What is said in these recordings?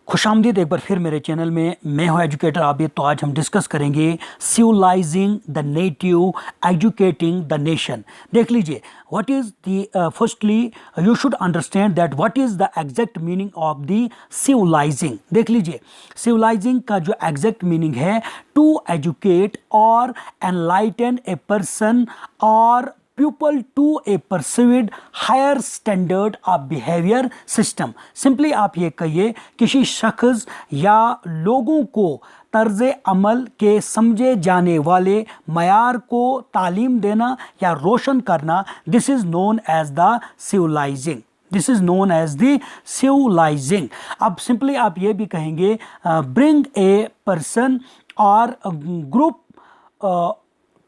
खुशामदीद एक बार फिर मेरे चैनल में। मैं हूं एजुकेटर आबिद। तो आज हम डिस्कस करेंगे civilising the native, educating the nation. देख लीजिए, what is the firstly you should understand that what is the exact meaning of the civilising. देख लीजिए, सिविलाइजिंग का जो एग्जैक्ट मीनिंग है, टू एजुकेट और एनलाइटन ए पर्सन और pupil to a perceived higher standard of behavior system। Simply आप ये कहिए, किसी शख्स या लोगों को तर्ज अमल के समझे जाने वाले मयार को तालीम देना या रोशन करना, this is known as the civilising. This is known as the civilising. अब सिंपली आप ये भी कहेंगे, ब्रिंग ए पर्सन और group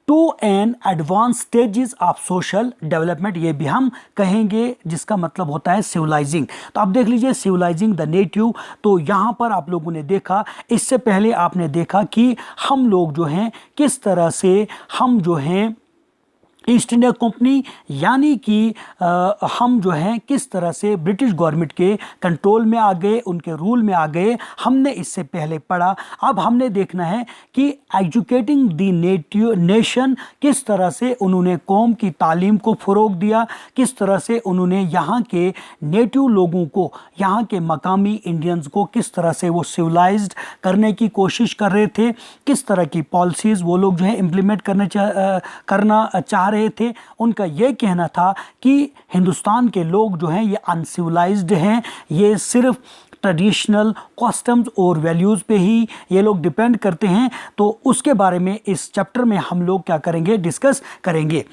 to an advance stages of social development, ये भी हम कहेंगे, जिसका मतलब होता है सिविलाइजिंग। तो आप देख लीजिए, सिविलाइजिंग द नेटिव। तो यहाँ पर आप लोगों ने देखा, इससे पहले आपने देखा कि हम लोग जो हैं किस तरह से हम जो हैं ईस्ट इंडिया कंपनी यानी कि हम जो हैं किस तरह से ब्रिटिश गवर्नमेंट के कंट्रोल में आ गए, उनके रूल में आ गए, हमने इससे पहले पढ़ा। अब हमने देखना है कि एजुकेटिंग द नेटिव नेशन, किस तरह से उन्होंने कौम की तालीम को फ़रोग दिया, किस तरह से उन्होंने यहाँ के नेटिव लोगों को, यहाँ के मकामी इंडियंस को किस तरह से वो सिविलाइज्ड करने की कोशिश कर रहे थे, किस तरह की पॉलिसीज़ वो लोग जो है इम्प्लीमेंट करना चाह रहे थे। उनका यह कहना था कि हिंदुस्तान के लोग जो हैं ये अनसिविलाइज्ड हैं, ये सिर्फ ट्रेडिशनल कस्टम्स और वैल्यूज़ पे ही ये लोग डिपेंड करते हैं। तो उसके बारे में इस चैप्टर में हम लोग क्या करेंगे, डिस्कस करेंगे।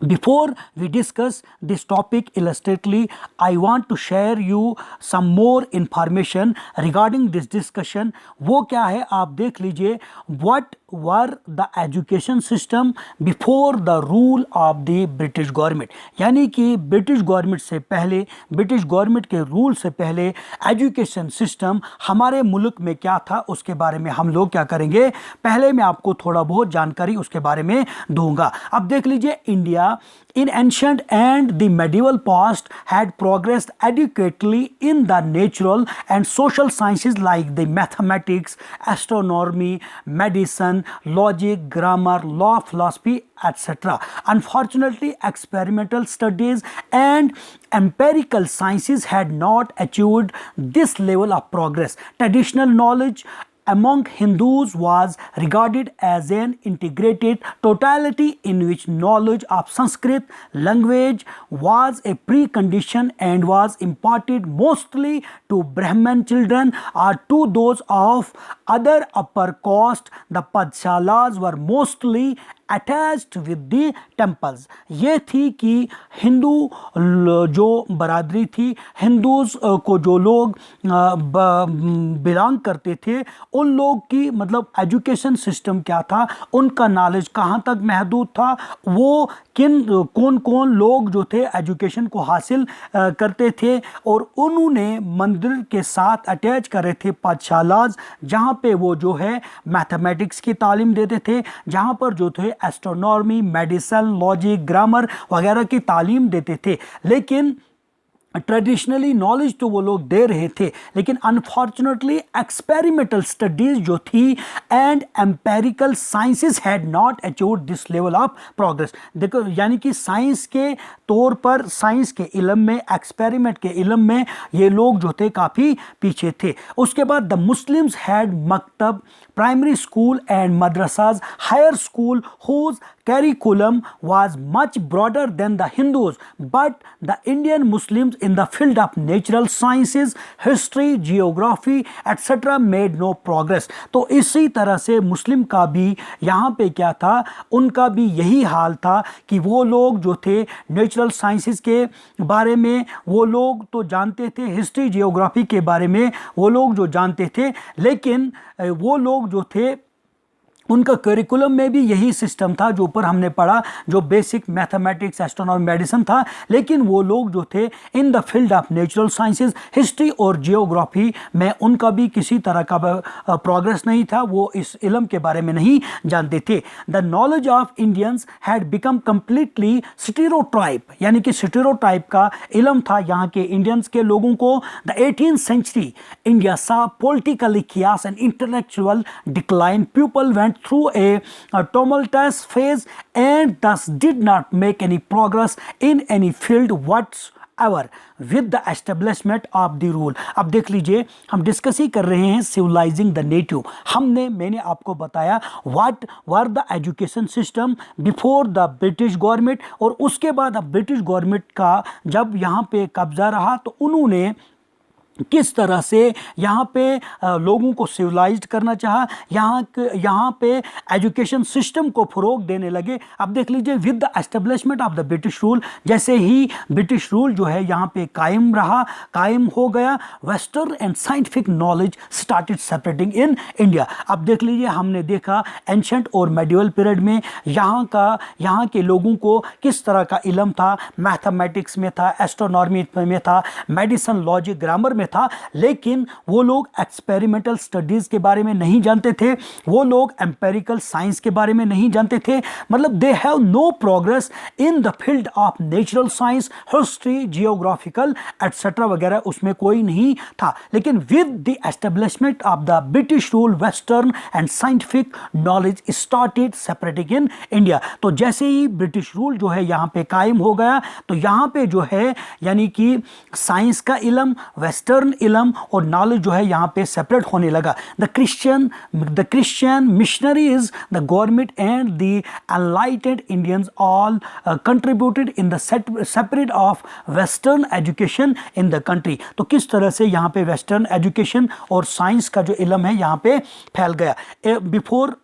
Before we discuss this topic illustratively, I want to share you some more information regarding this discussion। वो क्या है आप देख लीजिए, what were the education system before the rule of the British government। यानी कि ब्रिटिश गवर्नमेंट से पहले, ब्रिटिश गवर्नमेंट के रूल से पहले एजुकेशन सिस्टम हमारे मुल्क में क्या था, उसके बारे में हम लोग क्या करेंगे। पहले मैं आपको थोड़ा बहुत जानकारी उसके बारे में दूंगा। अब देख लीजिए, India in ancient and the medieval past had progressed educatively in the natural and social sciences like the mathematics, astronomy, medicine, logic, grammar, law, philosophy, etc. Unfortunately, experimental studies and empirical sciences had not achieved this level of progress. Traditional knowledge among Hindus was regarded as an integrated totality in which knowledge of Sanskrit language was a precondition and was imparted mostly to Brahmin children or to those of other upper caste. The Padshalas were mostly attached with the temples. ये थी कि हिंदू जो बरादरी थी, Hindus को जो लोग belong करते थे, उन लोग की मतलब एजुकेशन सिस्टम क्या था, उनका नॉलेज कहाँ तक महदूद था, वो कौन कौन लोग जो थे एजुकेशन को हासिल करते थे, और उन्होंने मंदिर के साथ अटैच करे थे पाठशालाज, जहाँ पे वो जो है मैथमेटिक्स की तालीम देते थे, जहाँ पर जो थे एस्ट्रोनॉमी, मेडिसिन, लॉजिक, ग्रामर वगैरह की तालीम देते थे। लेकिन ट्रेडिशनली नॉलेज तो वो लोग दे रहे थे, लेकिन अनफॉर्चुनेटली एक्सपेरिमेंटल स्टडीज़ जो थी and empirical sciences had not achieved this level of progress. देखो, यानी कि साइंस के तौर पर, साइंस के इल्म में, एक्सपेरिमेंट के इल्म में ये लोग जो थे काफ़ी पीछे थे। उसके बाद the Muslims had maktab, primary school and madrasas, higher school whose curriculum was much broader than the Hindus, but the Indian Muslims in the field of natural sciences, history, geography, etc. made no progress। तो इसी तरह से मुस्लिम का भी यहाँ पे क्या था, उनका भी यही हाल था कि वो लोग जो थे नेचुरल साइंसेस के बारे में वो लोग तो जानते थे, हिस्ट्री, जियोग्राफी के बारे में वो लोग जो जानते थे, लेकिन वो लोग जो थे उनका करिकुलम में भी यही सिस्टम था जो ऊपर हमने पढ़ा, जो बेसिक मैथमेटिक्स, एस्ट्रोनॉमी, मेडिसिन था। लेकिन वो लोग जो थे इन the field of natural sciences, history और जियोग्राफी में उनका भी किसी तरह का प्रोग्रेस नहीं था, वो इस इल्म के बारे में नहीं जानते थे। The knowledge of Indians had become completely stereotype, यानी कि स्टीरियोटाइप का इल्म था यहाँ के इंडियंस के लोगों को। द 18th century इंडिया सा politically chaos and intellectual decline. People went through a tumultuous phase and thus did not make any progress in any field whatsoever with the establishment of the rule. अब देख लीजिए, हम discuss ही कर रहे हैं civilizing the native. मैंने आपको बताया what were the education system before the British government, और उसके बाद अब ब्रिटिश गवर्नमेंट का जब यहाँ पे कब्जा रहा तो उन्होंने किस तरह से यहाँ पे लोगों को सिविलाइज्ड करना चाहा, यहाँ पे एजुकेशन सिस्टम को फ़रोग देने लगे। अब देख लीजिए, with the establishment of the British rule, जैसे ही ब्रिटिश रूल जो है यहाँ पे कायम हो गया, western and scientific knowledge started separating in India. अब देख लीजिए, हमने देखा एंशंट और मेडिवल पीरियड में यहाँ के लोगों को किस तरह का इल्म था, मैथमेटिक्स में था, एस्ट्रोनॉमी में था, मेडिसिन, लॉजिक, ग्रामर में था। लेकिन वो लोग एक्सपेरिमेंटल स्टडीज के बारे में नहीं जानते थे, वो लोग एम्पेरिकल साइंस के बारे में नहीं जानते थे। मतलब they have no progress in the field of natural science, history, geographical etcetera वगैरह, उसमें कोई नहीं था। लेकिन with the establishment of the British rule, western and scientific knowledge started separating in India. तो जैसे ही ब्रिटिश रूल जो है यहाँ पे कायम हो गया, तो यहाँ पे जो है यानी कि साइंस का इल्म, वेस्टर्न इल्म और नॉलेज जो है यहाँ पे सेपरेट होने लगा। The Christian missionaries, the government and the enlightened Indians all contributed in the separate of western education in the country. तो किस तरह से यहाँ पे वेस्टर्न एजुकेशन और साइंस का जो इल्म है यहाँ पे फैल गया। Before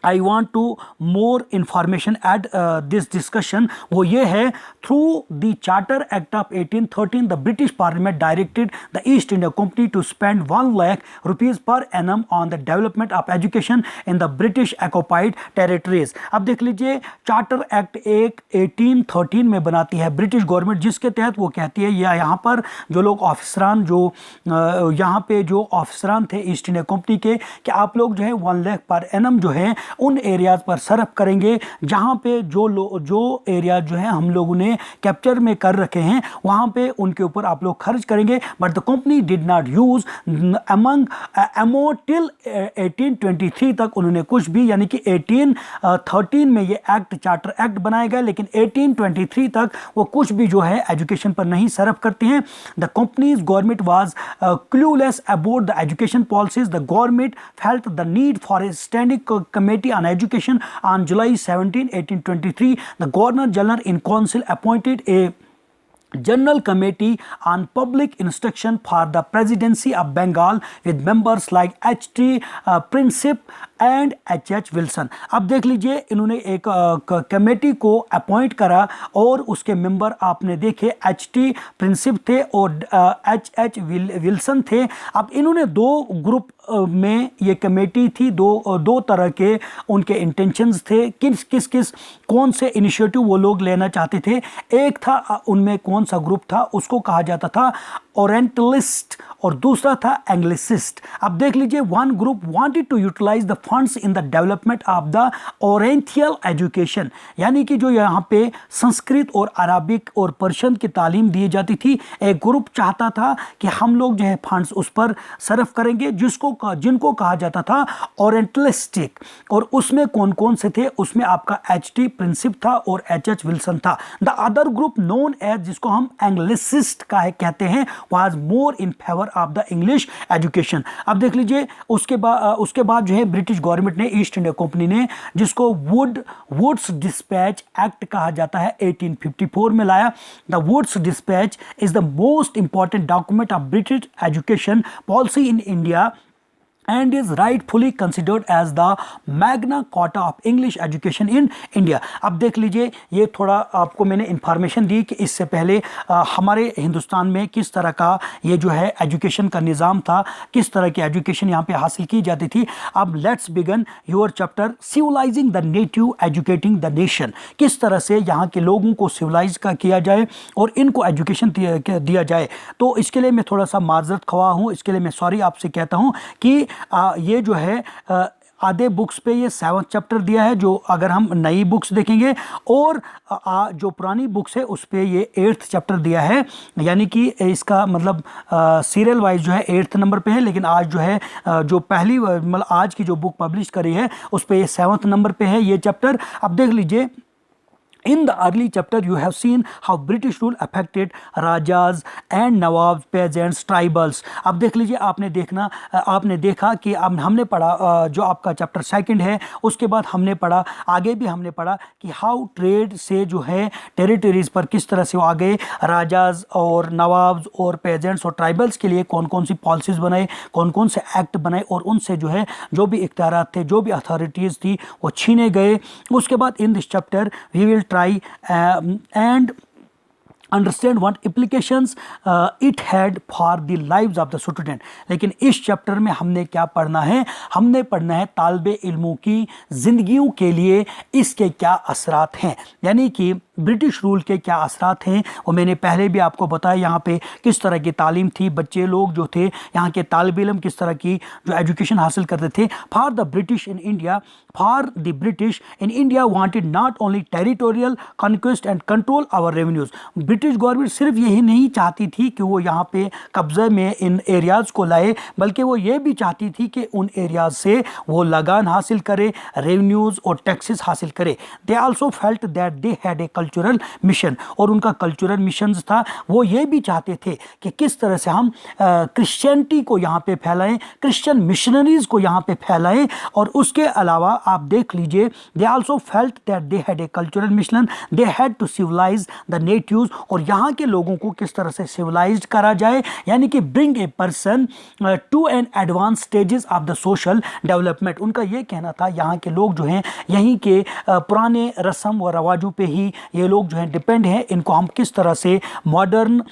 I want to more information at this discussion, वो ये है, through the Charter Act of 1813 the British Parliament directed the East India Company to spend 1 lakh rupees per annum on the development of education in the British occupied territories. अब देख लीजिए, charter act एक 1813 में बनाती है British government, जिसके तहत वो कहती है या यहाँ पर जो लोग ऑफिसरान यहाँ पे जो ऑफिसरान थे ईस्ट इंडिया कंपनी के, कि आप लोग जो है 1 लाख पर एनम जो है उन एरियाज पर सर्फ करेंगे जहाँ पे जो एरिया जो है हम लोगों ने कैप्चर में कर रखे हैं, वहाँ पे उनके ऊपर आप लोग खर्च करेंगे। But the company did not use MO till 1823 तक उन्होंने कुछ भी, यानी कि 1813 में ये एक्ट, चार्टर एक्ट बनाया गया, लेकिन 1823 तक वो कुछ भी जो है एजुकेशन पर नहीं सर्फ करते हैं। The companies government was clueless about the education policies. The government felt the need for a standing committee on education. On July 17, 1823, the Governor General in Council appointed a General Committee on Public Instruction for the Presidency of Bengal with members like H.T. Prinsip and H.H. Wilson. अब देख लीजिए, इन्होंने एक committee को appoint करा और उसके member आपने देखे H.T. प्रिंसिप थे और H.H. विल्सन थे। अब इन्होंने 2 ग्रुप में ये कमेटी थी, दो तरह के उनके इंटेंशंस थे, किस कौन से इनिशिएटिव वो लोग लेना चाहते थे। एक था, उनमें कौन सा ग्रुप था, उसको कहा जाता था ओरिएंटलिस्ट और दूसरा था एंग्लिसिस्ट। अब देख लीजिए, one group wanted to utilise the funds in the development of the oriental education, यानी कि जो यहाँ पे संस्कृत और अरबिक और पर्शियन की तालीम दी जाती थी। एक ग्रुप चाहता था कि हम लोग जो है फंड्स उस पर सर्फ करेंगे, जिनको कहा जाता था ओरिएंटलिस्टिक। और उसमें कौन कौन से थे, उसमें आपका H.T. प्रिंसिप था और H.H. विल्सन था। The other group known as, जिसको हम एंग्लिसिस्ट कहते हैं, was more in favour of the English education. अब देख लीजिए, उसके बाद जो है ब्रिटिश गवर्नमेंट ने, ईस्ट इंडिया कंपनी ने, जिसको वुड्स डिस्पैच एक्ट कहा जाता है, 1854 में लाया। The Wood's dispatch is the most important document of British education policy in India and is rightfully considered as the Magna Carta of English education in India। अब देख लीजिए, ये थोड़ा आपको मैंने इन्फॉर्मेशन दी कि इससे पहले हमारे हिंदुस्तान में किस तरह का ये जो है एजुकेशन का निज़ाम था, किस तरह की एजुकेशन यहाँ पे हासिल की जाती थी। अब let's begin your chapter civilising the native educating the nation. किस तरह से यहाँ के लोगों को सिविलाइज का किया जाए और इनको एजुकेशन दिया जाए। तो इसके लिए मैं थोड़ा सा मार्जरत ख्वाह हूँ, इसके लिए मैं सॉरी आपसे कहता हूँ कि ये जो है आधे बुक्स पे ये 7th चैप्टर दिया है, जो अगर हम नई बुक्स देखेंगे, और जो पुरानी बुक्स है उस पे ये 8th चैप्टर दिया है। यानी कि इसका मतलब सीरियल वाइज जो है 8th नंबर पे है, लेकिन आज जो है जो पहली मतलब आज की जो बुक पब्लिश करी है उस पे ये 7th नंबर पे है ये चैप्टर। अब देख लीजिए, in the early chapter you have seen how British rule affected rajas and Nawab, peasants, tribals। अब देख लीजिए, आपने देखा कि अब हमने पढ़ा जो आपका चैप्टर 2 है, उसके बाद हमने पढ़ा, आगे भी हमने पढ़ा कि हाउ ट्रेड से जो है टेरिटरीज पर किस तरह से वो आ गए, राजाज और नवाब और पेजेंट्स और ट्राइबल्स के लिए कौन कौन सी पॉलिसीज़ बनाए, कौन कौन से एक्ट बनाए, और उनसे जो है जो भी इख्तियारात थे, जो भी अथॉरिटीज़ थी वो छीने गए। उसके बाद in this chapter we will try and understand what implications it had for the lives of the student। लेकिन इस चैप्टर में हमने क्या पढ़ना है, हमने पढ़ना है तालिबे इल्मों की ज़िंदगियों के लिए इसके क्या असरात हैं, यानी कि ब्रिटिश रूल के क्या असरात हैं। वो मैंने पहले भी आपको बताया, यहाँ पे किस तरह की तालीम थी, बच्चे लोग जो थे यहाँ के तालिबे इल्म किस तरह की जो एजुकेशन हासिल करते थे। For the British in India, for the British in India wanted not only territorial conquest and control our revenues. British government सिर्फ यही नहीं चाहती थी कि वो यहाँ पे कब्जे में इन एरियाज़ को लाए, बल्कि वो ये भी चाहती थी कि उन एरियाज़ से वो लगान हासिल करे, रेवेन्यूज़ और टैक्सेस हासिल करे। दे also felt that they had a cultural mission, और उनका कल्चरल मिशन था, वो ये भी चाहते थे कि किस तरह से हम क्रिश्चियनिटी को यहाँ पे फैलाएं, क्रिश्चियन मिशनरीज़ को यहाँ पे फैलाएं। और उसके अलावा आप देख लीजिए, they also felt that they had a cultural mission, they had to civilise the natives, और यहाँ के लोगों को किस तरह से सिविलाइज करा जाए, यानी कि bring a person to an advance stages of the social development. उनका ये कहना था यहाँ के लोग जो हैं यहीं के पुराने रस्म व रवाजों पे ही ये लोग जो हैं डिपेंड हैं, इनको हम किस तरह से मॉडर्न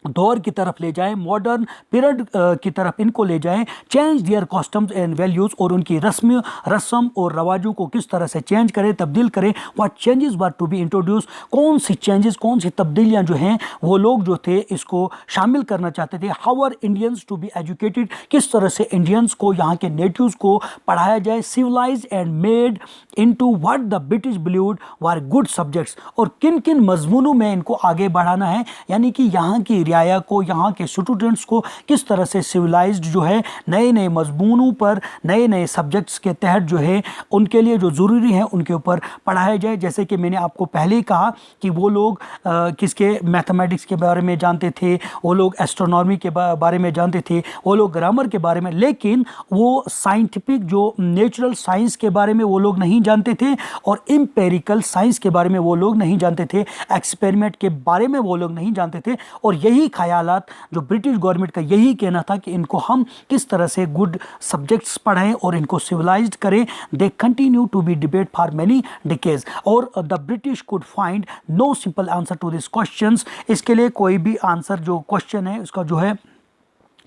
दौर की तरफ ले जाएं, मॉडर्न पीरियड की तरफ इनको ले जाएं, change their customs and values, और उनकी रस्म और रवाजों को किस तरह से चेंज करें, तब्दील करें। What changes were to be introduce, कौन सी चेंजेस, कौन सी तब्दीलियां जो हैं वो लोग जो थे इसको शामिल करना चाहते थे। How are Indians to be educated, किस तरह से इंडियंस को, यहाँ के नेटिव्स को पढ़ाया जाए, civilise and made into what the British believed were good subjects, और किन किन मजमूनों में इनको आगे बढ़ाना है, यानी कि यहाँ की रियाया को, यहाँ के स्टूडेंट्स को किस तरह से सिविलाइज्ड जो है नए नए मजमूनों पर, नए नए सब्जेक्ट्स के तहत जो है उनके लिए जो ज़रूरी है उनके ऊपर पढ़ाया जाए। जैसे कि मैंने आपको पहले ही कहा कि वो लोग किसके मैथमेटिक्स के बारे में जानते थे, वो लोग एस्ट्रोनॉमी के बारे में जानते थे, वो लोग ग्रामर के बारे में, लेकिन वो साइंटिफिक जो नेचुरल साइंस के बारे में वो लोग नहीं जानते थे, और एम्पेरिकल साइंस के बारे में वो लोग नहीं जानते थे, एक्सपेरिमेंट के बारे में वो लोग नहीं जानते थे। और यही ख्यालात जो ब्रिटिश गवर्नमेंट का यही कहना था कि इनको हम किस तरह से गुड सब्जेक्ट्स पढ़ाएं और इनको सिविलाइज्ड करें। They continue to be debate for many decades, और the British could find no simple answer to this questions. इसके लिए कोई भी आंसर जो क्वेश्चन है उसका जो है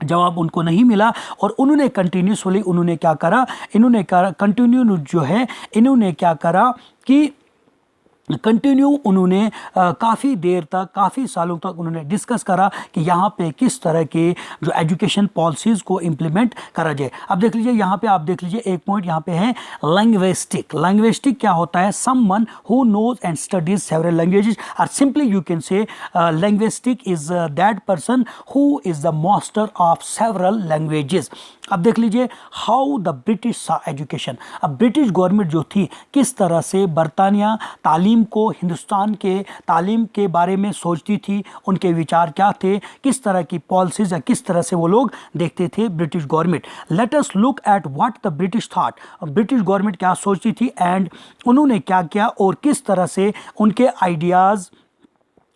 जवाब उनको नहीं मिला, और उन्होंने कंटिन्यूसली उन्होंने क्या करा, इन्होंने कंटिन्यू जो है इन्होंने क्या करा कि कंटिन्यू उन्होंने काफ़ी देर तक, काफ़ी सालों तक उन्होंने डिस्कस करा कि यहाँ पे किस तरह के जो एजुकेशन पॉलिसीज़ को इम्प्लीमेंट करा जाए। अब देख लीजिए, यहाँ पे आप देख लीजिए एक पॉइंट यहाँ पे है लैंग्विस्टिक। लैंग्विस्टिक क्या होता है? Someone who knows and studies several languages, और simply you can say linguistic is that person who is the master of several languages. अब देख लीजिए how the British saw education. अब ब्रिटिश गवर्नमेंट जो थी किस तरह से बरतानिया तालीम को, हिंदुस्तान के तालीम के बारे में सोचती थी, उनके विचार क्या थे, किस तरह की पॉलिसीज या किस तरह से वो लोग देखते थे British government. Let us look at what the British thought. British government क्या सोचती थी एंड उन्होंने क्या किया और किस तरह से उनके आइडियाज़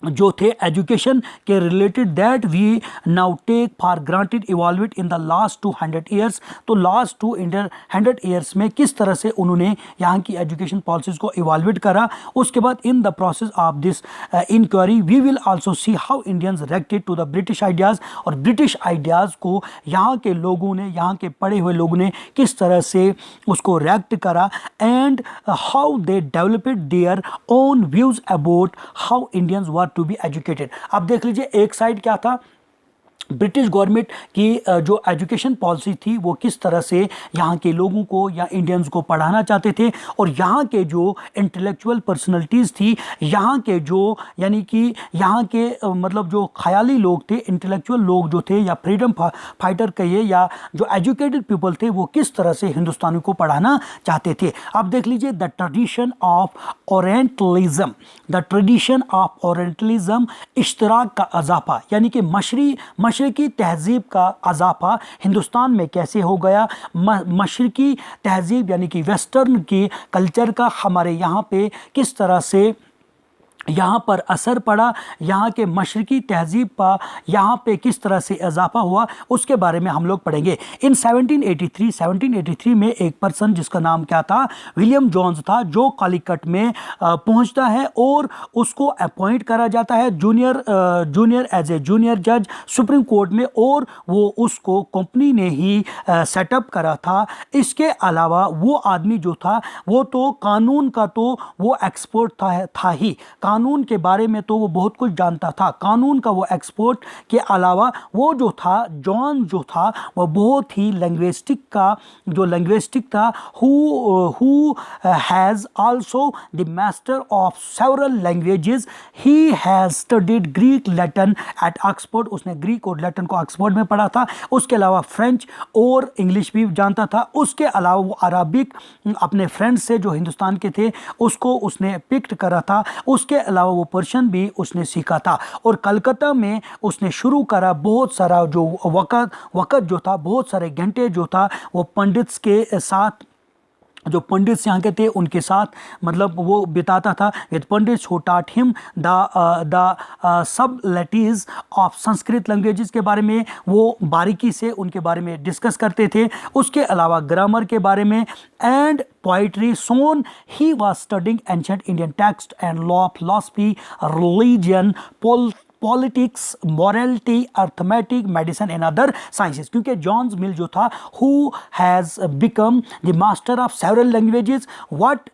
जो थे एजुकेशन के related that we now take for granted evolved in the last 200 years. तो लास्ट 200 ईयर्स में किस तरह से उन्होंने यहाँ की एजुकेशन पॉलिसीज़ को इवॉल्वेट करा। उसके बाद in the process of this inquiry we will also see how Indians reacted to the British ideas, और ब्रिटिश आइडियाज़ को यहाँ के लोगों ने, यहाँ के पढ़े हुए लोगों ने किस तरह से उसको रिएक्ट करा, and how they developed their own views about how Indians were to be educated. अब देख लीजिए, एक साइड क्या था, ब्रिटिश गवर्नमेंट की जो एजुकेशन पॉलिसी थी वो किस तरह से यहाँ के लोगों को या इंडियंस को पढ़ाना चाहते थे, और यहाँ के जो इंटेलेक्चुअल पर्सनैलिटीज़ थी, यहाँ के जो यानी कि यहाँ के मतलब जो ख्याली लोग थे, इंटेलेक्चुअल लोग जो थे, या फ्रीडम फाइटर कहिए, या जो एजुकेटेड पीपल थे, वो किस तरह से हिंदुस्तानी को पढ़ाना चाहते थे। अब देख लीजिए, the tradition of orientalism, the tradition of orientalism, इश्तराक का अजाफा, यानी कि मशरकी तहजीब का अजाफा हिंदुस्तान में कैसे हो गया। मशरकी तहजीब यानी कि वेस्टर्न की कल्चर का हमारे यहाँ पे किस तरह से यहाँ पर असर पड़ा, यहाँ के मशरकी तहजीब का यहाँ पे किस तरह से इजाफा हुआ, उसके बारे में हम लोग पढ़ेंगे। इन 1783 में एक पर्सन जिसका नाम क्या था, विलियम जोन्स था, जो कालीकट में पहुँचता है और उसको अपॉइंट करा जाता है जूनियर एज ए जूनियर जज सुप्रीम कोर्ट में, और वो उसको कंपनी ने ही सेटअप करा था। इसके अलावा वो आदमी जो था वो तो कानून का तो वो एक्सपर्ट था ही, कानून के बारे में तो वो बहुत कुछ जानता था, कानून का वो एक्सपर्ट के अलावा वो जो था जॉन जो था वो बहुत ही लैंग्विस्टिक था, who has also the master of several languages, he has studied Greek Latin at Oxford, उसने ग्रीक और लैटिन को ऑक्सफोर्ड में पढ़ा था। उसके अलावा फ्रेंच और इंग्लिश भी जानता था। उसके अलावा वो अरबिक अपने फ्रेंड्स से जो हिंदुस्तान के थे उसको उसने पिक्ड करा था। उसके अलावा वो पर्शियन भी उसने सीखा था, और कलकत्ता में उसने शुरू करा बहुत सारा जो वक़्त जो था, बहुत सारे घंटे जो था वो पंडित्स के साथ, जो पंडित्स यहाँ के थे उनके साथ मतलब वो बिताता था। With pandits who taught him the subtleties of Sanskrit languages के बारे में वो बारीकी से उनके बारे में डिस्कस करते थे। उसके अलावा ग्रामर के बारे में and poetry. Soon he was studying ancient Indian text and law, philosophy, religion, politics, morality, arithmetic, medicine and other sciences. क्योंकि जॉन्स मिल जो था who has become the master of several languages, what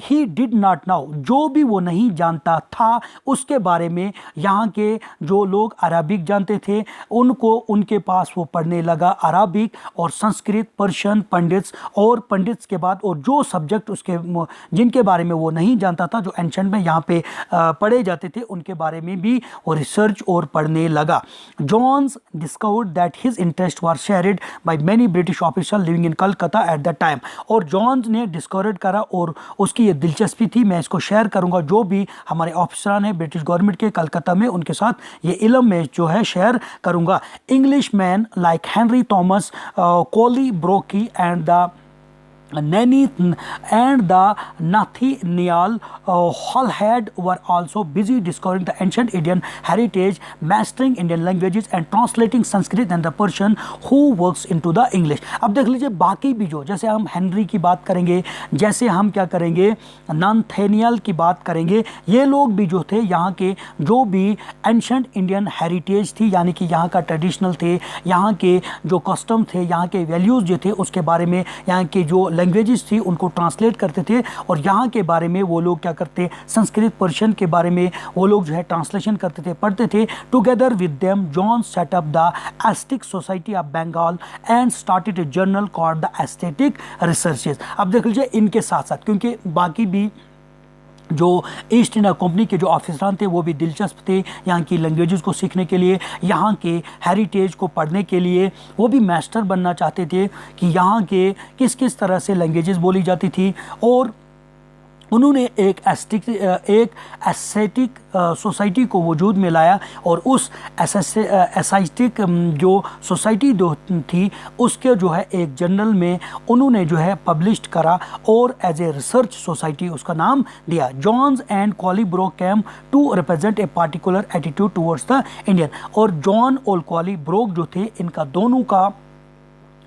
he did not know, जो भी वो नहीं जानता था उसके बारे में यहाँ के जो लोग अरबिक जानते थे उनको उनके पास वो पढ़ने लगा अरबिक और संस्कृत, पर्शियन, पंडित्स के बाद और जो सब्जेक्ट उसके जिनके बारे में वो नहीं जानता था, जो एंशिएंट में यहाँ पे पढ़े जाते थे, उनके बारे में भी वो रिसर्च और पढ़ने लगा। Jones discovered that his interest were shared by many British officer living in Calcutta at the time. और जॉन्स ने डिस्कवर करा और उसकी ये दिलचस्पी थी, मैं इसको शेयर करूंगा जो भी हमारे ऑफिसरान हैं ब्रिटिश गवर्नमेंट के कलकत्ता में, उनके साथ ये इल्म में जो है शेयर करूंगा। English man like Henry Thomas, Colebrooke and the Nathaniel Halhed were also busy discovering the ancient Indian heritage, mastering Indian languages and translating Sanskrit and the Persian who works into the English। अब देख लीजिए बाकी भी जो, जैसे हम Henry की बात करेंगे, जैसे हम क्या करेंगे नाथानियल की बात करेंगे, ये लोग भी जो थे यहाँ के जो भी एंशिएंट इंडियन हेरिटेज थी, यानी कि यहाँ का ट्रेडिशनल थे, यहाँ के जो कस्टम थे, यहाँ के वैल्यूज़ जो थे उसके बारे में, यहाँ के जो लैंग्वेजेस थी उनको ट्रांसलेट करते थे, और यहाँ के बारे में वो लोग क्या करते, संस्कृत पर्शियन के बारे में वो लोग जो है ट्रांसलेशन करते थे, पढ़ते थे। Together with them John set up the Asiatic society of Bengal and started a journal called the Asiatic researches. अब देख लीजिए इनके साथ साथ, क्योंकि बाकी भी जो ईस्ट इंडिया कंपनी के जो ऑफिसरान थे वो भी दिलचस्प थे यहाँ की लैंग्वेजेस को सीखने के लिए, यहाँ के हेरिटेज को पढ़ने के लिए, वो भी मास्टर बनना चाहते थे कि यहाँ के किस किस तरह से लैंग्वेजेस बोली जाती थी। और उन्होंने एक एस्थेटिक सोसाइटी को वजूद में लाया और उस एस्थेटिक जो सोसाइटी थी उसके जो है एक जर्नल में उन्होंने जो है पब्लिश करा और एज ए रिसर्च सोसाइटी उसका नाम दिया। Jones and Colebrooke came to represent a particular attitude towards the Indian. और जॉन और कॉली ब्रोक जो थे, इनका दोनों का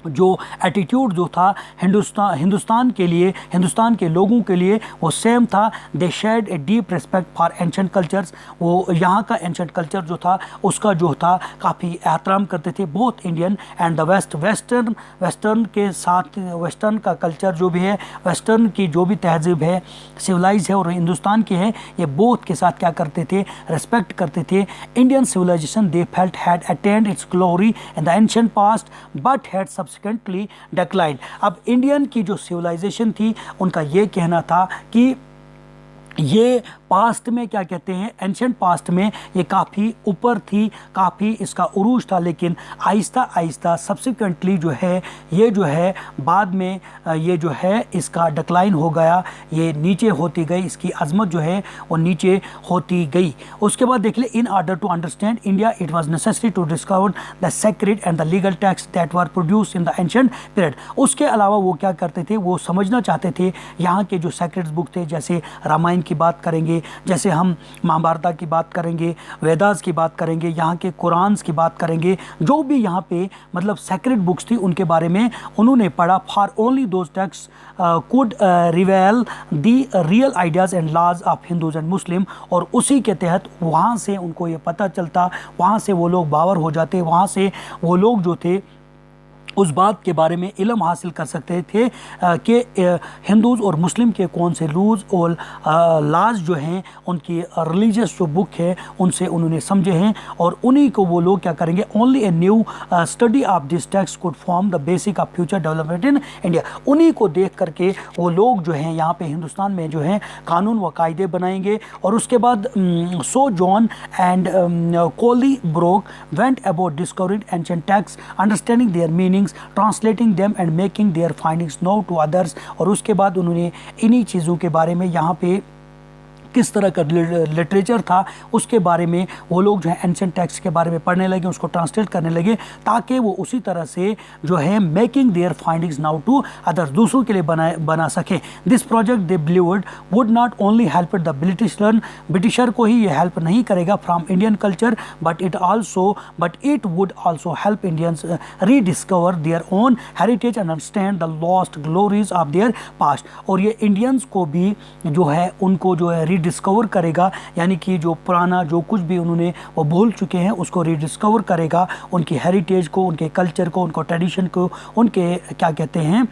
जो एटीट्यूड जो था हिंदुस्तान के लिए, हिंदुस्तान के लोगों के लिए वो सेम था। दे shared a deep respect for ancient cultures. वो यहाँ का एंशंट कल्चर जो था उसका जो था काफ़ी एहतराम करते थे, both Indian and the western के साथ। वेस्टर्न का कल्चर जो भी है, वेस्टर्न की जो भी तहजीब है, सिविलाइज है और हिंदुस्तान की है, ये बोथ के साथ क्या करते थे, रिस्पेक्ट करते थे। Indian civilisation they felt had attained its glory in the ancient past but had subsequently declined। अब इंडियन की जो सिविलाइजेशन थी उनका ये कहना था कि ये पास्ट में क्या कहते हैं, एंशंट पास्ट में ये काफ़ी ऊपर थी, काफ़ी इसका उरूज था, लेकिन आहिस्ता आहिस्ता सब्सिक्वेंटली जो है ये जो है बाद में ये जो है इसका डिक्लाइन हो गया, ये नीचे होती गई, इसकी अजमत जो है वो नीचे होती गई। उसके बाद देख ले, in order to understand India it was necessary to discover the sacred and the legal text that were produce in the ancient period. उसके अलावा वो क्या करते थे, वो समझना चाहते थे यहाँ के जो सेक्रेड बुक थे, जैसे रामायण की बात करेंगे, जैसे हम महाभारत की बात करेंगे, वेदास की बात करेंगे, यहाँ के कुरान की बात करेंगे, जो भी यहाँ पे मतलब सेक्रेड बुक्स थी उनके बारे में उन्होंने पढ़ा। For only those text could रिवेल the real ideas and लाज ऑफ हिंदूज एंड मुस्लिम। और उसी के तहत वहाँ से उनको ये पता चलता, वहाँ से वो लोग बावर हो जाते, वहाँ से वो लोग जो थे उस बात के बारे में इल्म हासिल कर सकते थे कि हिंदूज़ और मुस्लिम के कौन से रूल्स और लाज जो हैं, उनकी रिलीजियस जो बुक है उनसे उन्होंने समझे हैं, और उन्हीं को वो लोग क्या करेंगे, only a new study of this text could form the basic of future development in India. उन्हीं को देख करके वो लोग जो हैं यहाँ पे हिंदुस्तान में जो हैं कानून व कायदे बनाएंगे। और उसके बाद so John and Colebrooke went about discovering ancient text, understanding their meaning, translating them and making their findings known to others. और उसके बाद उन्होंने इन्हीं चीज़ों के बारे में, यहाँ पे किस तरह का लिटरेचर था उसके बारे में वो लोग जो है एंशिएंट टेक्स्ट के बारे में पढ़ने लगे, उसको ट्रांसलेट करने लगे, ताकि वो उसी तरह से जो है making their findings now to others, दूसरों के लिए बना सके। This project they believed would not only help the Britisher को ही ये हेल्प नहीं करेगा from Indian culture, but it would also help Indians rediscover their own heritage and understand the lost glories of their past. और ये Indians को भी जो है उनको जो है डिस्कवर करेगा, यानी कि जो पुराना जो कुछ भी उन्होंने वो भूल चुके हैं उसको रीडिस्कवर करेगा, उनकी हेरिटेज को, उनके कल्चर को, उनको ट्रेडिशन को, उनके क्या कहते हैं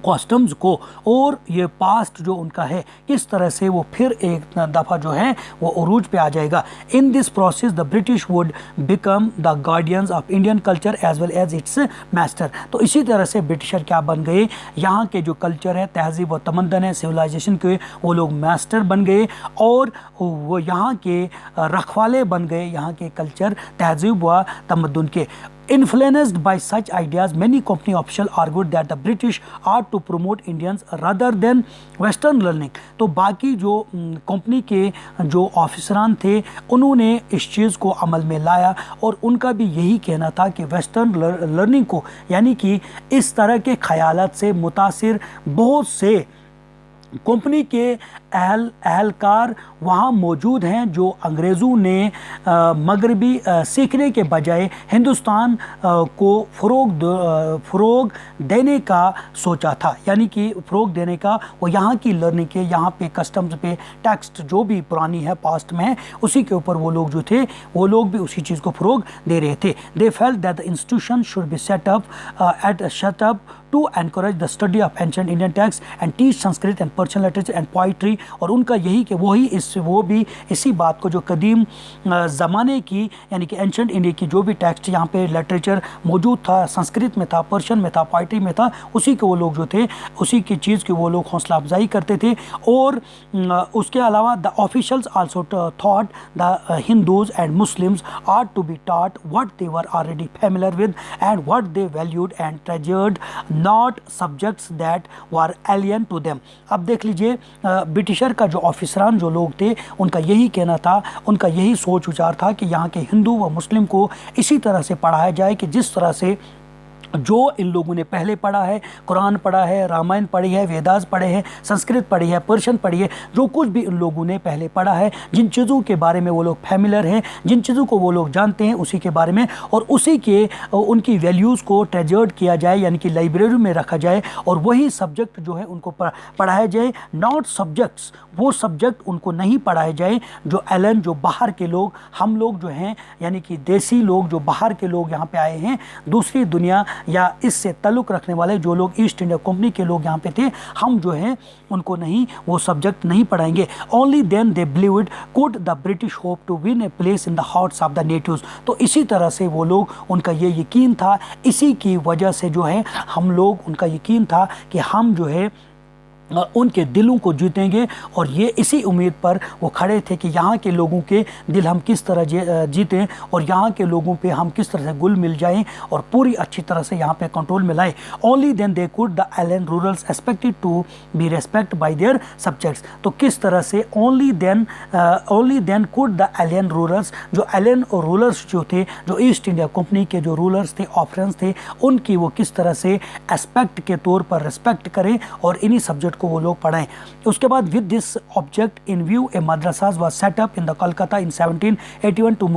कस्टम्स को, और ये पास्ट जो उनका है किस तरह से वो फिर एक दफ़ा जो है वो उरूज पे आ जाएगा। In this process the British would become the guardians of Indian culture as well as its master. तो इसी तरह से ब्रिटिशर क्या बन गए, यहाँ के जो कल्चर है, तहजीब व तमद्दन है, सिविलाइजेशन के वो लोग मास्टर बन गए और वो यहाँ के रखवाले बन गए, यहाँ के कल्चर, तहजीब व तमद्दन के। Influenced by such ideas, many company officials argued that the British ought to promote Indians rather than Western learning। तो बाकी जो कंपनी के जो ऑफिसरान थे उन्होंने इस चीज़ को अमल में लाया, और उनका भी यही कहना था कि वेस्टर्न लर्निंग को, यानी कि इस तरह के ख्यालात से मुतासिर बहुत से कंपनी के एहलकार वहाँ मौजूद हैं जो अंग्रेज़ों ने मगरबी सीखने के बजाय हिंदुस्तान को फ़रोग देने का सोचा था, यानी कि फ़रोग देने का, वो यहाँ की लर्निंग के, यहाँ पे कस्टम्स पे टेक्स्ट जो भी पुरानी है पास्ट में है उसी के ऊपर वो लोग जो थे वो लोग भी उसी चीज़ को फ़रोग दे रहे थे। They felt that the institution should be set up to encourage the study of ancient Indian texts and teach Sanskrit and Persian literature and poetry। और उनका यही कि वो भी इसी बात को जो कदीम ज़माने की, यानी कि एंशंट इंडिया की जो भी टेक्स्ट यहाँ पे लिटरेचर मौजूद था, संस्कृत में था, पर्शियन में था, पोइट्री में था, उसी के वो लोग जो थे उसी की चीज़ की वो लोग हौसला अफजाई करते थे। और उसके अलावा the officials also thought the Hindus and Muslims are to be taught what they were already familiar with and what they valued and treasured not subjects that were alien to them. अब देख लीजिए britisher का जो ऑफिसरान जो लोग थे उनका यही कहना था, उनका यही सोच विचार था कि यहाँ के हिंदू व मुस्लिम को इसी तरह से पढ़ाया जाए कि जिस तरह से जो इन लोगों ने पहले पढ़ा है, कुरान पढ़ा है, रामायण पढ़ी है, वेदास पढ़े हैं, संस्कृत पढ़ी है, पर्शियन पढ़ी है, जो कुछ भी इन लोगों ने पहले पढ़ा है, जिन चीज़ों के बारे में वो लोग फैमिलियर हैं, जिन चीज़ों को वो लोग जानते हैं उसी के बारे में, और उसी के उनकी वैल्यूज़ को ट्रेजर्ड किया जाए, यानी कि लाइब्रेरी में रखा जाए और वही सब्जेक्ट जो है उनको पढ़ाया जाए। नॉट सब्जेक्ट्स, वो सब्जेक्ट उनको नहीं पढ़ाए जाए जो एलन, जो बाहर के लोग, हम लोग जो हैं यानी कि देसी लोग, जो बाहर के लोग यहाँ पे आए हैं, दूसरी दुनिया या इससे ताल्लुक़ रखने वाले जो लोग ईस्ट इंडिया कंपनी के लोग यहाँ पे थे, हम जो हैं उनको नहीं, वो सब्जेक्ट नहीं पढ़ाएंगे। Only then they believed could the British hope to win a place in the hearts of the natives. तो इसी तरह से वो लोग, उनका ये यकीन था, इसी की वजह से जो है हम लोग, उनका यकीन था कि हम जो है उनके दिलों को जीतेंगे, और ये इसी उम्मीद पर वो खड़े थे कि यहाँ के लोगों के दिल हम किस तरह जीतें और यहाँ के लोगों पे हम किस तरह से गुल मिल जाएं और पूरी अच्छी तरह से यहाँ पे कंट्रोल में लाएं। Only then they could the alien rulers expected to be respect by their subjects. तो किस तरह से only then could the alien rulers, जो एलियन रूलर्स जो थे, जो ईस्ट इंडिया कंपनी के जो रूलर्स थे, ऑफरेंस थे, उनकी वो किस तरह से एस्पेक्ट के तौर पर रिस्पेक्ट करें और इन्हीं सब्जेक्ट को वो लोग पढ़ाएं। उसके बाद with this object in view a madrasas was set up in the Calcutta in 1781 to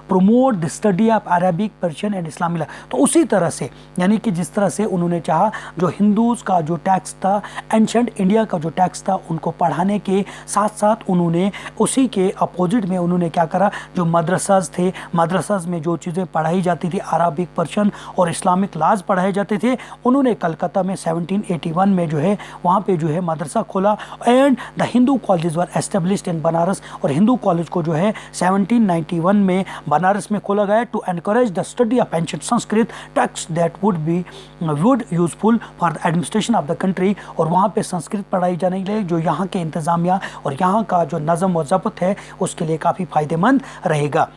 promote the study of Arabic, Persian and Islamic. तो उसी तरह से, यानी कि जिस तरह से उन्होंने चाहा, जो हिंदूज का जो टैक्स था, एंशंट इंडिया का जो टैक्स था, उनको पढ़ाने के साथ साथ उन्होंने उसी के अपोजिट में उन्होंने क्या करा, जो मदरसास थे, मदरसास में जो चीज़ें पढ़ाई जाती थी, अरबिक, पर्शियन और इस्लामिक लाज पढ़ाए जाते थे, उन्होंने कलकत्ता में 1781 में जो है वहाँ पे जो है मदरसा खोला। And the Hindu college were established in Banaras, और हिंदू कॉलेज को जो है 1791 में बनारस में खोला गया to encourage the study of ancient Sanskrit text that would useful for the administration of the country. और वहाँ पे संस्कृत पढ़ाई जाने के लिए जो यहाँ के इंतज़ामिया और यहाँ का जो नज़म व ज़ब्त है उसके लिए काफ़ी फ़ायदेमंद रहेगा।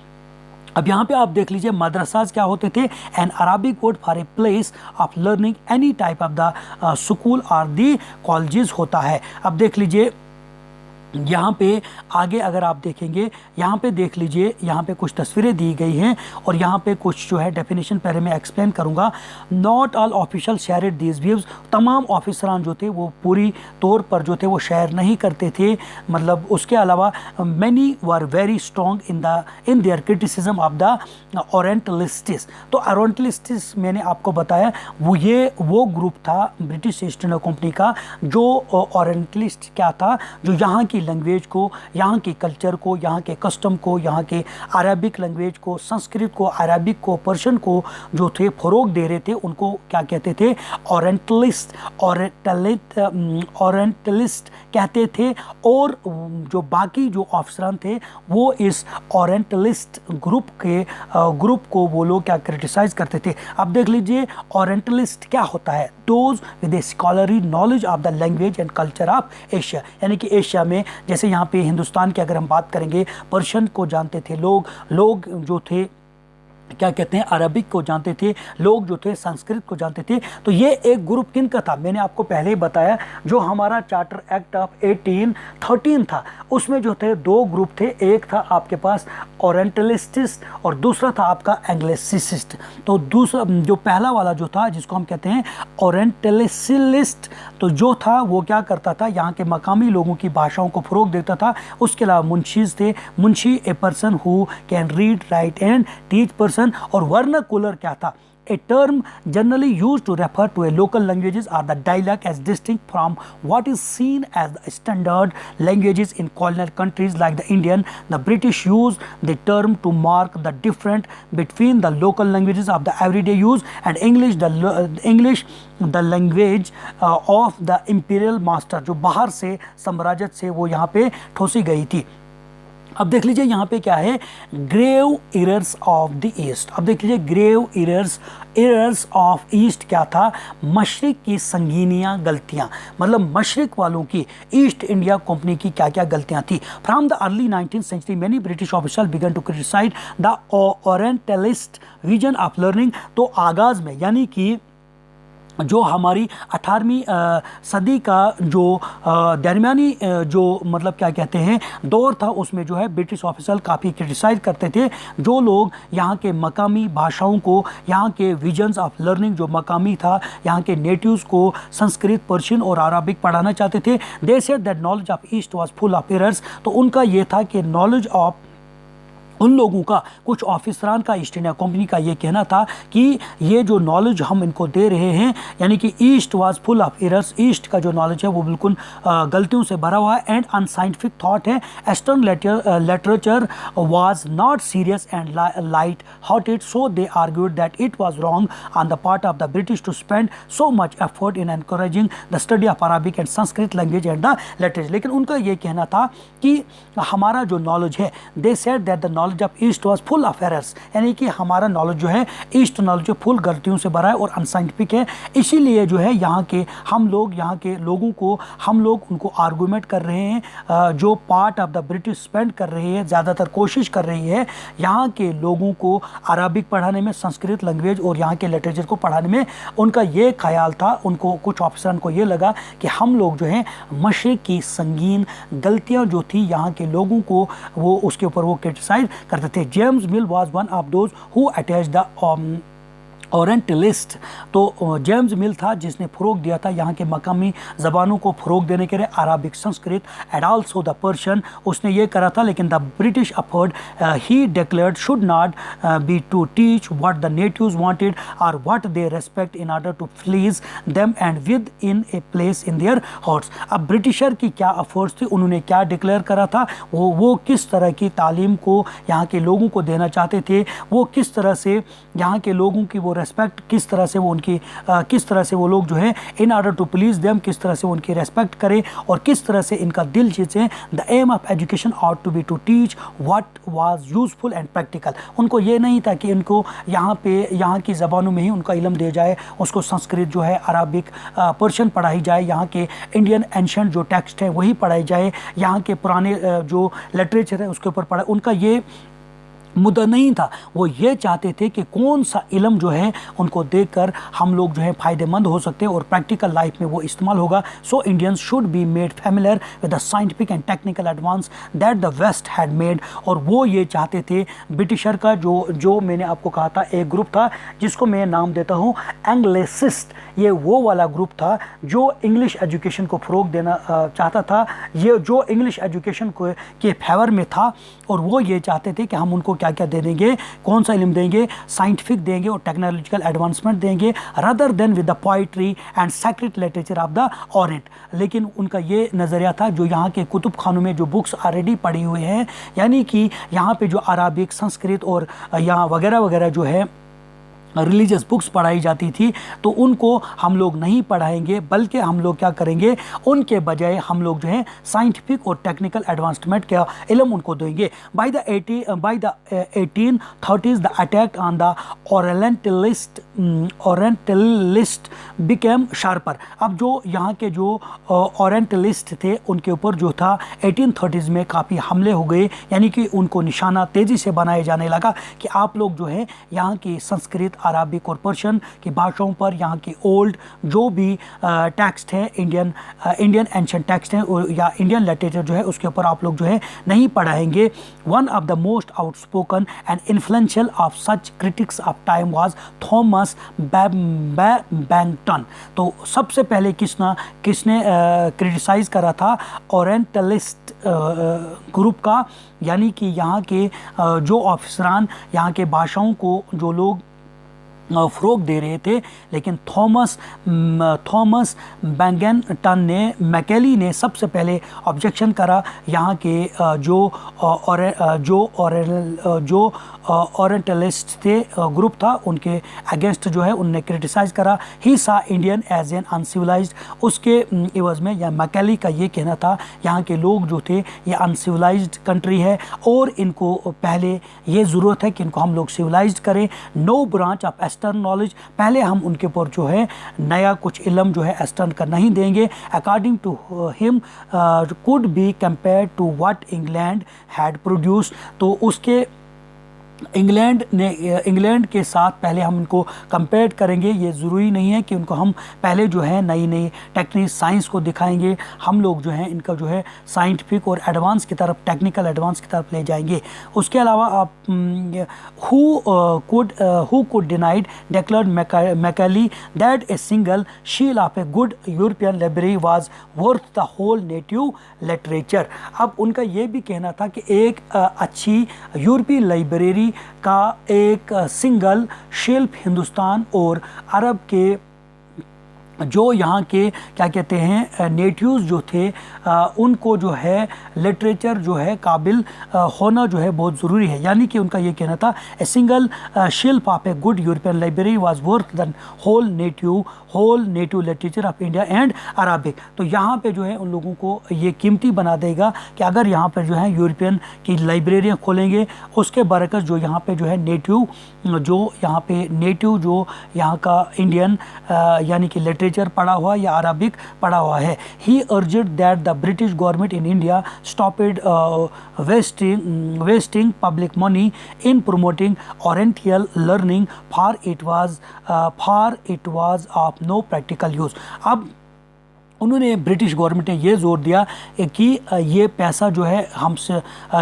अब यहाँ पे आप देख लीजिए मदरसाज क्या होते थे, an Arabic word for a place of learning any type of the school और दी कॉलेजेस होता है। अब देख लीजिए यहाँ पे आगे अगर आप देखेंगे, यहाँ पे देख लीजिए, यहाँ पे कुछ तस्वीरें दी गई हैं और यहाँ पे कुछ जो है डेफिनेशन पहले मैं एक्सप्लेन करूँगा। Not all official share these views, तमाम ऑफिसरान जो थे वो पूरी तौर पर जो थे वो शेयर नहीं करते थे, मतलब उसके अलावा many were very strong in their criticism of the orientalists. तो ओरिएंटलिस्ट्स मैंने आपको बताया वो ग्रुप था ब्रिटिश ईस्ट इंडिया कंपनी का, जो ओरिएंटलिस्ट क्या था, जो यहाँ की लैंग्वेज को, यहाँ के कल्चर को, यहाँ के कस्टम को, यहाँ के अरबिक लैंग्वेज को, संस्कृत को, अरबिक को, पर्शियन को जो थे फ़रोग दे रहे थे, उनको क्या कहते थे, ओरिएंटलिस्ट कहते थे। और जो बाकी जो अफसरान थे वो इस ओरिएंटलिस्ट ग्रुप को वो लोग क्या क्रिटिसाइज़ करते थे। अब देख लीजिए ओरिएंटलिस्ट क्या होता है, those with A scholarly knowledge of the language and culture of Asia, यानी कि एशिया में जैसे यहाँ पे हिंदुस्तान की अगर हम बात करेंगे, पर्शियन को जानते थे लोग जो थे क्या कहते हैं, अरबिक को जानते थे लोग, जो थे संस्कृत को जानते थे। तो ये एक ग्रुप किन का था, मैंने आपको पहले ही बताया, जो हमारा चार्टर एक्ट ऑफ 1813 था उसमें जो थे दो ग्रुप थे, एक था आपके पास ओरिएंटलिस्ट और दूसरा था आपका एंग्लिसिस्ट। तो दूसरा जो पहला वाला जो था जिसको हम कहते हैं ओरिएंटलिस्ट, तो जो था वो क्या करता था, यहाँ के मकामी लोगों की भाषाओं को फ़रोग देता था। उसके अलावा मुंशीज़ थे, Munshi a person who can read write and teach person. और वर्नाकुलर क्या था, a term generally used to refer to a local languages or the dialect as distinct from what is seen as the standard languages in colonial countries like the Indian. The British use the term to mark the difference between the local languages of the everyday use and English, the language of the imperial master, जो बाहर से साम्राज्य से वो यहाँ पे ठोसी गई थी। अब देख लीजिए यहाँ पे क्या है, grave errors of the East. अब देख लीजिए ग्रेव एरर्स ऑफ ईस्ट क्या था, मशरिक की संगीनियाँ गलतियाँ, मतलब मशरिक वालों की, ईस्ट इंडिया कंपनी की क्या क्या गलतियाँ थी। From the early 19th century many British official began to criticise the orientalist vision of learning. तो आगाज़ में यानी कि जो हमारी 18वीं सदी का जो दरमियानी जो मतलब क्या कहते हैं दौर था, उसमें जो है ब्रिटिश ऑफिसर काफ़ी क्रिटिसाइज़ करते थे। जो लोग यहाँ के मकामी भाषाओं को, यहाँ के विजन्स ऑफ लर्निंग जो मकामी था, यहाँ के नेटिव्स को संस्कृत, पर्शियन और अरबिक पढ़ाना चाहते थे, they said that knowledge of East was full of errors. तो उनका ये था कि नॉलेज ऑफ उन लोगों का, कुछ ऑफिसरान का, ईस्ट इंडिया कंपनी का ये कहना था कि ये जो नॉलेज हम इनको दे रहे हैं, यानी कि east was full of errors, east का जो नॉलेज है वो बिल्कुल गलतियों से भरा हुआ है एंड अनसाइंटिफिक थॉट है। Eastern literature was not serious and light hearted, so they argued that it was wrong on the part of the British to spend so much effort in encouraging the study of Arabic and Sanskrit language and the literature. लेकिन उनका ये कहना था कि हमारा जो knowledge है, they said that the knowledge of East was full of errors, यानी कि हमारा नॉलेज जो है, ईस्ट नॉलेज जो फुल गलतियों से भरा है और अनसाइंटिफिक है। इसीलिए जो है यहाँ के हम लोग, यहाँ के लोगों को हम लोग उनको आर्गूमेंट कर रहे हैं, जो part of the British spend कर रही है, ज़्यादातर कोशिश कर रही है यहाँ के लोगों को अरबिक पढ़ाने में, संस्कृत लैंग्वेज और यहाँ के लिटरेचर को पढ़ाने में। उनका ये ख्याल था, उनको कुछ ऑफिसर को ये लगा कि हम लोग जो है मशरिक़ की संगीन गलतियाँ जो थी यहाँ के लोगों को, वो उसके ऊपर वो क्रिटिसाइज करते थे। James mill was one of those who attached the orientalist. तो जेम्स मिल था जिसने फ़रोग दिया था यहाँ के मकामी ज़बानों को फ़रोग देने के लिए, Arabic, Sanskrit and also the Persian, उसने ये करा था। लेकिन the British afford he declared should not be to teach what the natives wanted और what they respect in order to please them and with in a place in their hearts. अब Britisher की क्या efforts थी, उन्होंने क्या declare करा था, वो किस तरह की तालीम को यहाँ के लोगों को देना चाहते थे, वो किस तरह से यहाँ के लोगों की वो रेस्पेक्ट, किस तरह से वो उनकी किस तरह से वो लोग जो है in order to please them, किस तरह से वो उनकी रेस्पेक्ट करें और किस तरह से इनका दिल जीते। The aim of education ought to be to teach what was useful and practical. उनको ये नहीं था कि इनको यहाँ की ज़बानों में ही उनका इल्म दे जाए, उसको संस्कृत जो है, अरबिक, पर्शियन पढ़ाई जाए, यहाँ के इंडियन एंशंट जो टेक्स्ट हैं वही पढ़ाई जाए, यहाँ के पुराने जो लिटरेचर है उसके ऊपर पढ़ाई। उनका ये मुद्दा नहीं था। वो ये चाहते थे कि कौन सा इल्म जो है उनको देकर हम लोग जो है फ़ायदेमंद हो सकते हैं और प्रैक्टिकल लाइफ में वो इस्तेमाल होगा। So Indians should be made familiar with the scientific and technical advance that the West had made. और वो ये चाहते थे, ब्रिटिशर का जो मैंने आपको कहा था एक ग्रुप था जिसको मैं नाम देता हूँ एंग्लिसिस्ट। ये वो वाला ग्रुप था जो इंग्लिश एजुकेशन को फ़रोग देना चाहता था, ये जो इंग्लिश एजुकेशन को के फेवर में था। और वो ये चाहते थे कि हम उनको क्या क्या दे देंगे, कौन सा इल्म देंगे, साइंटिफिक देंगे और टेक्नोलॉजिकल एडवांसमेंट देंगे, rather than with the poetry and secret literature of the Orient. लेकिन उनका ये नज़रिया था, जो यहाँ के कुतुब खानों में जो बुक्स ऑलरेडी पड़ी हुए हैं, यानी कि यहाँ पे जो अरबिक, संस्कृत और यहाँ वगैरह वगैरह जो है रिलीजियस बुक्स पढ़ाई जाती थी, तो उनको हम लोग नहीं पढ़ाएंगे, बल्कि हम लोग क्या करेंगे, उनके बजाय हम लोग जो है साइंटिफिक और टेक्निकल एडवांसमेंट का इल्म उनको देंगे। By the 1830s the attack on the orientalist became sharper. अब जो यहाँ के जो ओरिएंटलिस्ट थे उनके ऊपर जो था 1830s में काफ़ी हमले हो गए, यानी कि उनको निशाना तेज़ी से बनाए जाने लगा कि आप लोग जो है यहाँ की संस्कृत, अरबिक और पर्शियन की भाषाओं पर, यहाँ की ओल्ड जो भी टेक्स्ट है, इंडियन एंशिएंट टेक्स्ट है या इंडियन लिटरेचर जो है, उसके ऊपर आप लोग जो है नहीं पढ़ाएंगे। One of the most outspoken and influential of such critics of time was Thomas Babington. तो सबसे पहले किसने क्रिटिसाइज़ करा था ओरिएंटलिस्ट ग्रुप का, यानी कि यहाँ के जो ऑफिसरान यहाँ के भाषाओं को जो लोग फ़रोग दे रहे थे। लेकिन थॉमस बैगेंटन ने, मैकेली ने सबसे पहले ऑब्जेक्शन करा। यहाँ के जो ओरिएंटलिस्ट थे ग्रुप था, उनके अगेंस्ट जो है उनने क्रिटिसाइज़ करा। ही सा इंडियन एज एन अनसिविलाइज्ड। उसके एवज़ में या मैकेली का ये कहना था, यहाँ के लोग जो थे ये अनसिविलाइज्ड कंट्री है और इनको पहले ये ज़रूरत है कि इनको हम लोग सिविलाइज्ड करें। No branch of eastern knowledge, पहले हम उनके ऊपर जो है नया कुछ इल्म जो है एस्टर्न कर नहीं देंगे। According to him could be compare to what England had produce. तो इंग्लैंड के साथ पहले हम इनको कंपेयर करेंगे। ये ज़रूरी नहीं है कि उनको हम पहले जो है नई नई टेक्निक साइंस को दिखाएंगे, हम लोग जो है इनका जो है साइंटिफिक और एडवांस की तरफ, टेक्निकल एडवांस की तरफ ले जाएंगे। उसके अलावा आप who could denied declared Macaulay that a single sheet of a good European library was worth the whole native literature। अब उनका ये भी कहना था कि एक अच्छी यूरोपीय लाइब्रेरी का एक सिंगल शेल्फ हिंदुस्तान और अरब के जो यहाँ के क्या कहते हैं नेटिव्स जो थे उनको जो है लिटरेचर जो है काबिल होना जो है बहुत ज़रूरी है। यानी कि उनका ये कहना था a single shelf of a good European library was worth the whole native literature of India and Arabic. तो यहाँ पे जो है उन लोगों को ये कीमती बना देगा कि अगर यहाँ पर जो है यूरोपियन की लाइब्रेरियाँ खोलेंगे, उसके बरकस जो यहाँ पे जो है नेटिव जो यहाँ का इंडियन यानी कि लिटरेचर पढ़ा हुआ या अरबिक पढ़ा हुआ है। He urged that the British government in India stopped wasting public money in promoting oriental learning for it was of no practical use. अब उन्होंने ब्रिटिश गवर्नमेंट ने ये जोर दिया कि ये पैसा जो है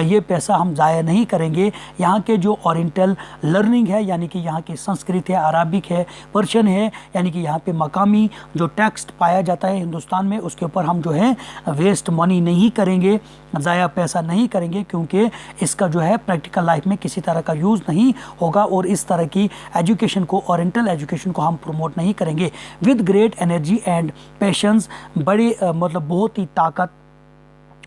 ये पैसा हम ज़ाया नहीं करेंगे। यहाँ के जो ओरिएंटल लर्निंग है यानी कि यहाँ की संस्कृत है, अराबिक है, पर्शियन है, यानी कि यहाँ पे मकामी जो टेक्स्ट पाया जाता है हिंदुस्तान में, उसके ऊपर हम जो है वेस्ट मनी नहीं करेंगे, ज़ाया पैसा नहीं करेंगे, क्योंकि इसका जो है प्रैक्टिकल लाइफ में किसी तरह का यूज़ नहीं होगा और इस तरह की एजुकेशन को, ओरिएंटल एजुकेशन को हम प्रमोट नहीं करेंगे। With great energy and patience, बड़ी मतलब बहुत ही ताकत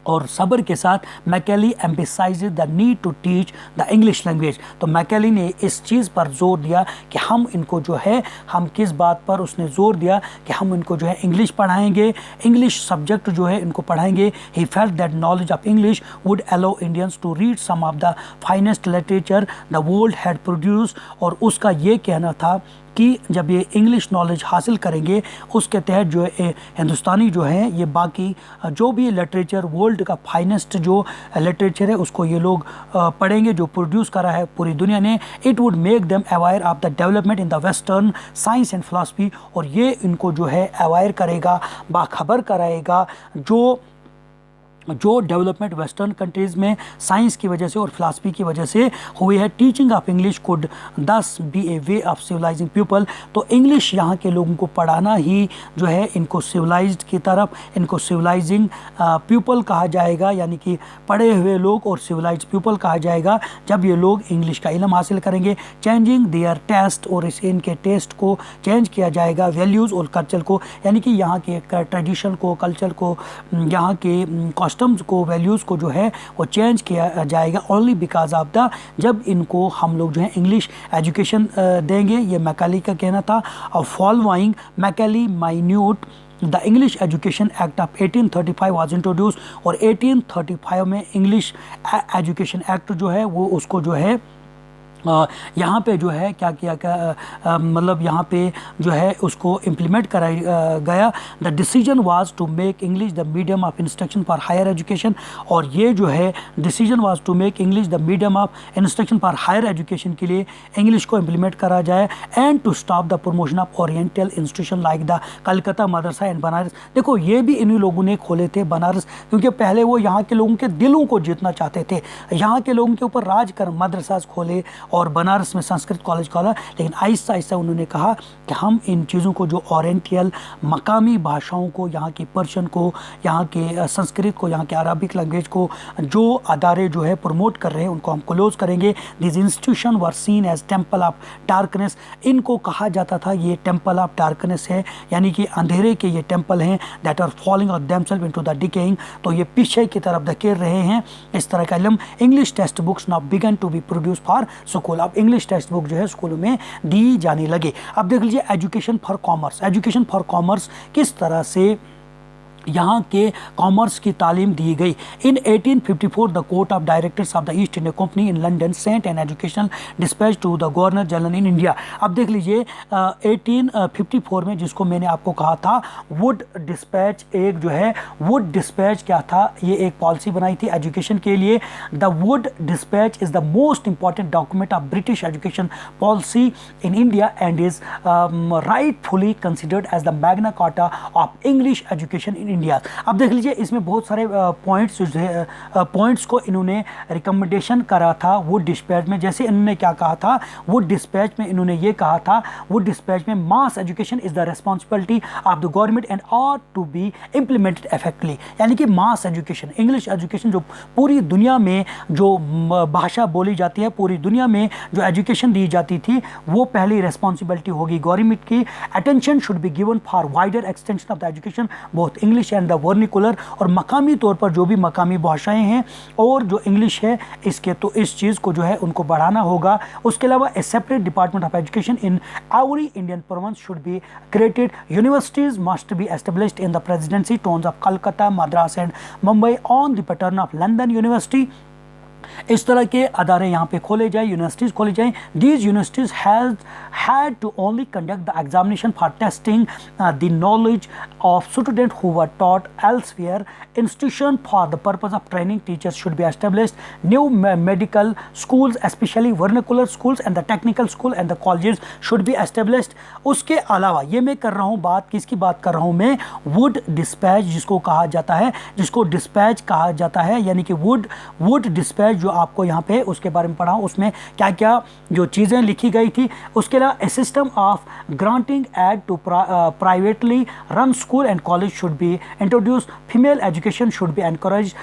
और सब्र के साथ Macaulay emphasised the need to teach the English language. तो मैकेली ने इस चीज़ पर जोर दिया कि हम इनको जो है, हम किस बात पर उसने जोर दिया कि हम इनको जो है इंग्लिश पढ़ाएंगे, इंग्लिश सब्जेक्ट जो है इनको पढ़ाएंगे। He felt that knowledge of English would allow Indians to read some of the finest literature the world had produce. और उसका ये कहना था कि जब ये इंग्लिश नॉलेज हासिल करेंगे, उसके तहत जो है हिंदुस्तानी जो है ये बाकी जो भी लिटरेचर वर्ल्ड का फाइनेस्ट जो लिटरेचर है उसको ये लोग पढ़ेंगे जो प्रोड्यूस करा है पूरी दुनिया ने। It would make them aware of the development in the western science and philosophy. और ये इनको जो है अवेयर करेगा, बाखबर कराएगा जो डेवलपमेंट वेस्टर्न कंट्रीज़ में साइंस की वजह से और फिलासफी की वजह से हुई है। Teaching of English could thus be a way of civilising people. तो इंग्लिश यहाँ के लोगों को पढ़ाना ही जो है इनको सिविलाइज्ड की तरफ, इनको सिविलाइजिंग पीपल कहा जाएगा, यानी कि पढ़े हुए लोग और सिविलाइज्ड पीपल कहा जाएगा जब ये लोग इंग्लिश का इल्म हासिल करेंगे। चेंजिंग देयर टेस्ट, और इनके टेस्ट को चेंज किया जाएगा, वैल्यूज़ और कल्चर को, यानी कि यहाँ के ट्रेडिशन को, कल्चर को, यहाँ के कस्टम्स को, वैल्यूज़ को जो है वो चेंज किया जाएगा। ओनली बिकॉज ऑफ द, जब इनको हम लोग जो है इंग्लिश एजुकेशन देंगे, ये मैकेली का कहना था। और following Macaulay minute the English education act of 1835 was introduce. और 1835 में इंग्लिश एजुकेशन एक्ट जो है वो उसको जो है यहाँ पे जो है क्या किया मतलब यहाँ पे जो है उसको इम्प्लीमेंट कराया गया। The decision was to make English the medium of instruction for higher education. और ये जो है decision was to make English the medium of instruction for higher education के लिए इंग्लिश को इम्प्लीमेंट करा जाए। And to stop the promotion of oriental institution like the Calcutta madrasa and Banaras. देखो ये भी इन्हीं लोगों ने खोले थे बनारस, क्योंकि पहले वो यहाँ के लोगों के दिलों को जीतना चाहते थे, यहाँ के लोगों के ऊपर राज कर मदरसाज खोले और बनारस में संस्कृत कॉलेज खोला। लेकिन आहिस्ता आहिस्ता उन्होंने कहा कि हम इन चीज़ों को, जो ओरिएंटल मकामी भाषाओं को, यहाँ की पर्शियन को, यहाँ के संस्कृत को, यहाँ के अरबिक लैंग्वेज को, जो अदारे जो है प्रमोट कर रहे हैं उनको हम क्लोज करेंगे। This institution were seen as temple of darkness. इनको कहा जाता था ये टेम्पल ऑफ डार्कनेस है, यानी कि अंधेरे के ये टेम्पल हैं, that are falling of themself into the decaying. तो ये पीछे की तरफ धकेल रहे हैं इस तरह का इल्म। English text books now began to be produce for school. अब इंग्लिश टेक्स्ट बुक जो है स्कूलों में दी जाने लगे। अब देख लीजिए education for commerce. Education for commerce किस तरह से यहाँ के कॉमर्स की तालीम दी गई। इन 1854 the court of directors of the East India Company in London sent an educational despatch to the governor general in India. अब देख लीजिए 1854 में, जिसको मैंने आपको कहा था वुड डिस्पैच, एक जो है वुड डिस्पैच क्या था, ये एक पॉलिसी बनाई थी एजुकेशन के लिए। The Wood despatch is the most important document of British education policy in India and is rightfully considered as the Magna Carta of English education in India. अब देख लीजिए इसमें बहुत सारे पॉइंट्स को इन्होंने रिकमेंडेशन करा था वुड डिस्पैच में। जैसे इन्होंने क्या कहा था वुड डिस्पैच में, इन्होंने ये कहा था वुड डिस्पैच में, mass education is the responsibility of the government and are to be implemented effectively. यानी कि मास एजुकेशन, इंग्लिश एजुकेशन, जो पूरी दुनिया में जो भाषा बोली जाती है, पूरी दुनिया में जो एजुकेशन दी जाती थी, वो पहली रेस्पॉन्सिबिलिटी होगी गवर्नमेंट की। Attention should be given for wider extension of the education both English and the vernacular, और मकामी तौर पर जो भी मकामी भाषाएं हैं और जो इंग्लिश है इसके, तो इस चीज़ को जो है उनको बढ़ाना होगा। उसके अलावा ए separate department of education in every Indian province should be created. Universities must be established in the presidency towns of Calcutta, Madras and Mumbai on the pattern of London university. इस तरह के अदारे यहाँ पे खोले जाए, यूनिवर्सिटीज़ खोली जाएँ। These universities had to only conduct the examination for testing the knowledge of students who were taught elsewhere. Institution for the purpose of training teachers should be established. New medical schools, especially vernacular schools and the technical school and the colleges should be established. उसके अलावा ये मैं कर रहा हूँ बात, किसकी बात कर रहा हूँ मैं, वुड डिस्पैच जिसको कहा जाता है, जिसको डिस्पैच कहा जाता है, यानी कि वुड डिस्पैच जो आपको यहाँ पे उसके बारे में पढ़ा, उसमें क्या क्या जो चीज़ें लिखी गई थी। उसके अलावा a system of granting aid to privately run school and college should be introduced. Female education should be encouraged.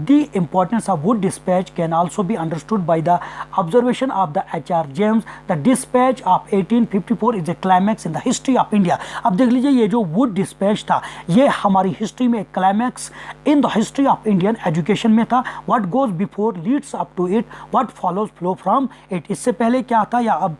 The importance of wood dispatch can also be understood by the observation of the H.R. James. The dispatch of 1854 is a climax in the history of India. अब देख लीजिए ये जो wood dispatch था ये हमारी history में climax in the history of Indian education में था। What goes before leads up to it, what follows flow from it. इससे पहले क्या था, या अब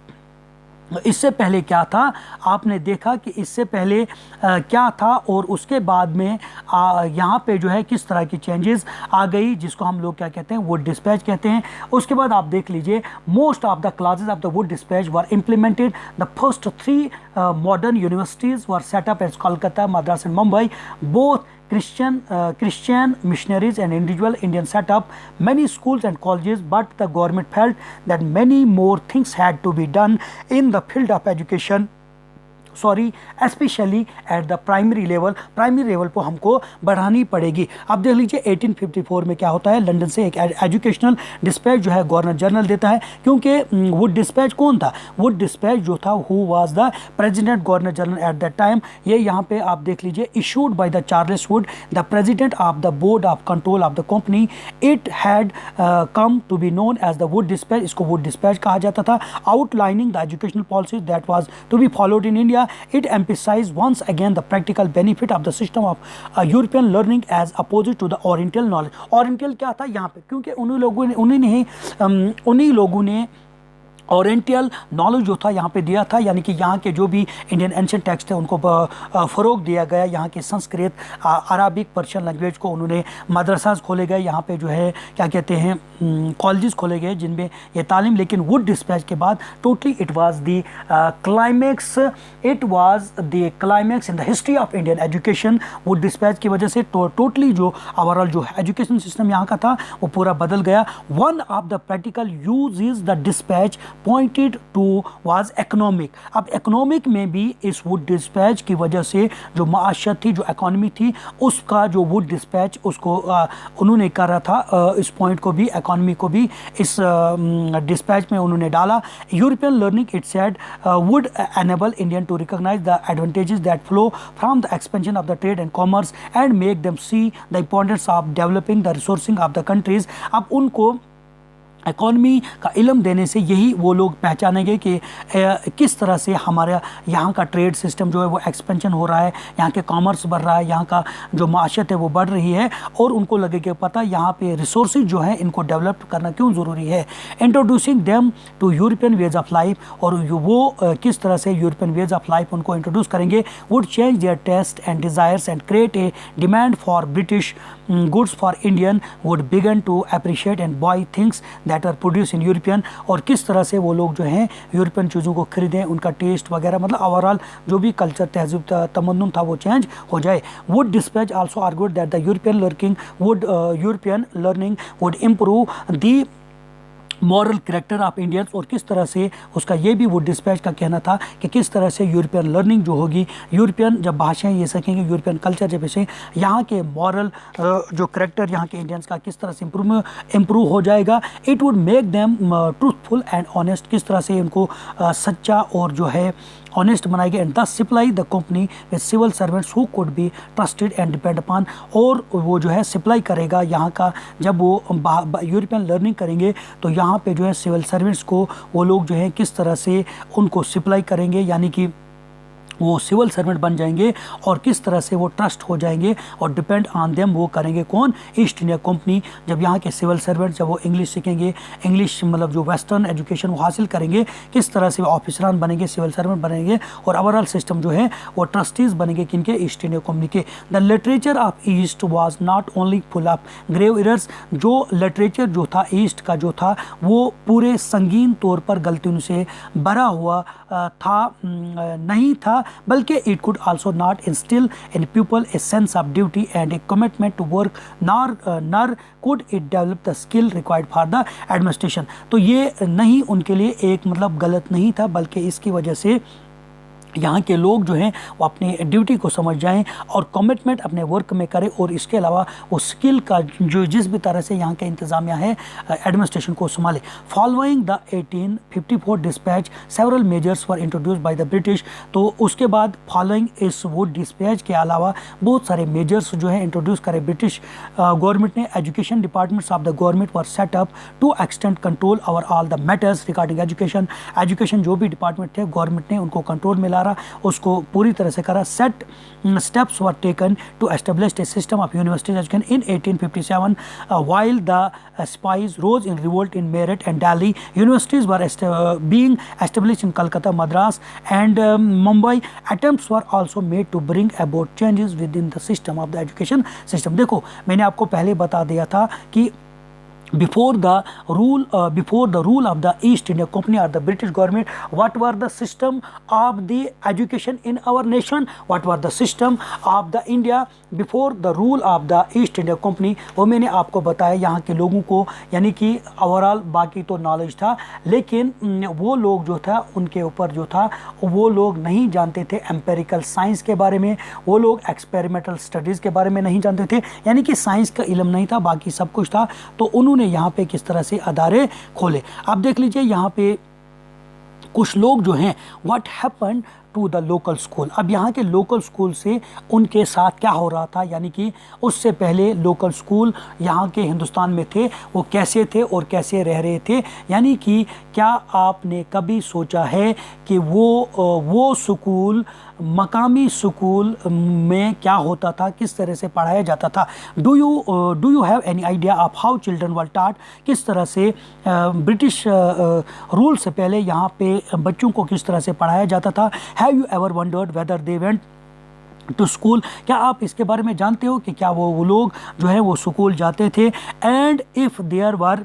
इससे पहले क्या था, आपने देखा कि इससे पहले क्या था और उसके बाद में यहाँ पे जो है किस तरह की चेंजेस आ गई, जिसको हम लोग क्या कहते हैं, वुड डिस्पैच कहते हैं। उसके बाद आप देख लीजिए most of the clauses of the Wood despatch were implemented. The first 3 modern universities were set up as Kolkata, Madras and Mumbai, both Christian missionaries and individual Indian set up many schools and colleges, but the government felt that many more things had to be done in the field of education, specially at the primary level को हमको बढ़ानी पड़ेगी। अब देख लीजिए 1854 में क्या होता है, लंदन से एक एजुकेशनल डिस्पैच जो है गवर्नर जनरल देता है, क्योंकि वुड डिस्पैच कौन था, वुड डिस्पैच जो था who was the president governor general at that time, ये यहाँ पे आप देख लीजिए, issued by the Charles Wood the president of the board of control of the company. It had come to be known as the Wood despatch, इसको Wood despatch कहा जाता था। Outlining the educational policy that was to be followed in India. It emphasized once again the practical benefit of the system of European learning as opposed to the Oriental knowledge. Oriental क्या था यहाँ पे, क्योंकि उन्हीं लोगों ने oriental knowledge जो था यहाँ पे दिया था, यानी कि यहाँ के जो भी इंडियन एंशिएंट टेक्स्ट है उनको फ़रोग दिया गया। यहाँ के संस्कृत, अरबिक, पर्शियन लैंग्वेज को उन्होंने मदरसाज खोले गए, यहाँ पे जो है क्या कहते हैं कॉलेजेस खोले गए जिनमें ये तालीम। लेकिन वुड डिस्पैच के बाद totally it was the climax in the history of Indian education. Wood dispatch की वजह से टोटली जो ओवरऑल जो एजुकेशन सिस्टम यहाँ का था वो पूरा बदल गया। One of the practical use is the despatch pointed to was economic. अब इकोनॉमिक में भी इस वुड डिस्पैच की वजह से जो माशत थी, जो इकोनॉमी थी, उसका जो वुड डिस्पैच उसको उन्होंने करा था, इस पॉइंट को भी, इकोनॉमी को भी इस डिस्पैच में उन्होंने डाला। European learning it said would enable Indian to recognise the advantages that flow from the expansion of the trade and commerce and make them see the importance of developing the resourcing of the countries. अब उनको economy का इल्म देने से यही वो लोग पहचानेंगे कि किस तरह से हमारा यहाँ का ट्रेड सिस्टम जो है वो एक्सपेंशन हो रहा है, यहाँ के कॉमर्स बढ़ रहा है, यहाँ का जो माशत है वो बढ़ रही है, और उनको लगेगा पता यहाँ पे रिसोर्सेज जो है इनको डेवलप करना क्यों ज़रूरी है। Introducing them to European ways of life, और वो किस तरह से यूरोपियन वेज ऑफ लाइफ उनको इंट्रोड्यूस करेंगे, would change their taste and desires and create a demand for British goods for Indian would begin to appreciate and buy things that are produced in European, और किस तरह से वो लोग जो हैं यूरोपियन चीज़ों को खरीदें, उनका टेस्ट वगैरह, मतलब ओवरऑल जो भी कल्चर तहजीब तमन्नुन था वो चेंज हो जाए। Wood dispatch also argued that the European learning would improve the moral character of Indians, और किस तरह से उसका ये भी वो डिस्पैच का कहना था कि किस तरह से यूरोपियन लर्निंग जो होगी, यूरोपियन जब भाषाएं ये सीखेंगे, यूरोपियन कल्चर जब इसे, यहाँ के मॉरल जो करेक्टर यहाँ के इंडियंस का किस तरह से इम्प्रूव हो जाएगा। It would make them truthful and honest, किस तरह से इनको सच्चा और जो है ऑनेस्ट बनाएगी, and thus supply the company with civil servants who could be trusted and depend upon, और वो जो है सप्लाई करेगा यहाँ का, जब वो यूरोपियन लर्निंग करेंगे तो यहाँ पे जो है सिविल सर्वेंट्स को वो लोग जो है किस तरह से उनको सप्लाई करेंगे, यानी कि वो सिविल सर्वेंट बन जाएंगे और किस तरह से वो ट्रस्ट हो जाएंगे और डिपेंड ऑन देम वो करेंगे कौन, ईस्ट इंडिया कंपनी। जब यहाँ के सिविल सर्वेंट जब वो इंग्लिश सीखेंगे, इंग्लिश मतलब जो वेस्टर्न एजुकेशन वो हासिल करेंगे, किस तरह से वो ऑफिसरान बनेंगे, सिविल सर्वेंट बनेंगे, और ओवरऑल सिस्टम जो है वो ट्रस्टीज़ बनेंगे किनके, ईस्ट इंडिया कंपनी के। The literature of East was not only full of grave errors, जो लिटरेचर जो था ईस्ट का जो था वो पूरे संगीन तौर पर गलतियों से भरा हुआ था नहीं था, बल्कि it could also not instil in people a sense of duty and a commitment to work, nor could it develop the skill required for the administration. तो ये नहीं उनके लिए एक मतलब गलत नहीं था, बल्कि इसकी वजह से यहाँ के लोग जो हैं वो अपनी ड्यूटी को समझ जाएं और कमिटमेंट अपने वर्क में करें, और इसके अलावा वो स्किल का जो जिस भी तरह से यहाँ का इंतज़ामिया है एडमिनिस्ट्रेशन को संभाले। Following the 1854 dispatch several measures were introduce by the British, तो उसके बाद फॉलोइंग इस वो डिस्पैच के अलावा बहुत सारे मेजर्स जो है इंट्रोड्यूस करे ब्रिटिश गवर्नमेंट ने। Education departments of the government were set up to extend control over all the matters regarding education. Education जो भी डिपार्टमेंट थे गवर्नमेंट ने उनको कंट्रोल में ला उसको पूरी तरह से करा। Set steps were taken to establish a system of university education in 1857 while the spies rose in revolt in Meerut and Delhi. Universities were being established in Calcutta, Madras and Mumbai. Attempts were also made to bring about changes within the system of the education system. देखो मैंने आपको पहले बता दिया था कि before the rule of the East India Company or the British government, what were the system of the education in our nation, what were the system of the India before the rule of the East India Company, वो मैंने आपको बताया यहाँ के लोगों को, यानी कि ओवरऑल बाकी तो नॉलेज था, लेकिन वो लोग जो था उनके ऊपर जो था वो लोग नहीं जानते थे एम्पेरिकल साइंस के बारे में, वो लोग एक्सपेरिमेंटल स्टडीज़ के बारे में नहीं जानते थे, यानी कि साइंस का इल्म नहीं था, बाकी सब कुछ था। तो उन्होंने यहाँ पे किस तरह से अदारे खोले। अब देख लीजिए यहाँ पे कुछ लोग जो हैं what happen to the local school. अब यहाँ के लोकल स्कूल से उनके साथ क्या हो रहा था, यानी कि उससे पहले लोकल स्कूल यहाँ के हिंदुस्तान में थे वो कैसे थे और कैसे रह रहे थे। यानी कि क्या आपने कभी सोचा है कि वो स्कूल मकामी स्कूल में क्या होता था, किस तरह से पढ़ाया जाता था। Do you have any idea of how children were taught, किस तरह से ब्रिटिश रूल से पहले यहाँ पे बच्चों को किस तरह से पढ़ाया जाता था। Have you ever wondered whether they went to school, क्या आप इसके बारे में जानते हो कि क्या वो लोग जो है वो स्कूल जाते थे। And if there were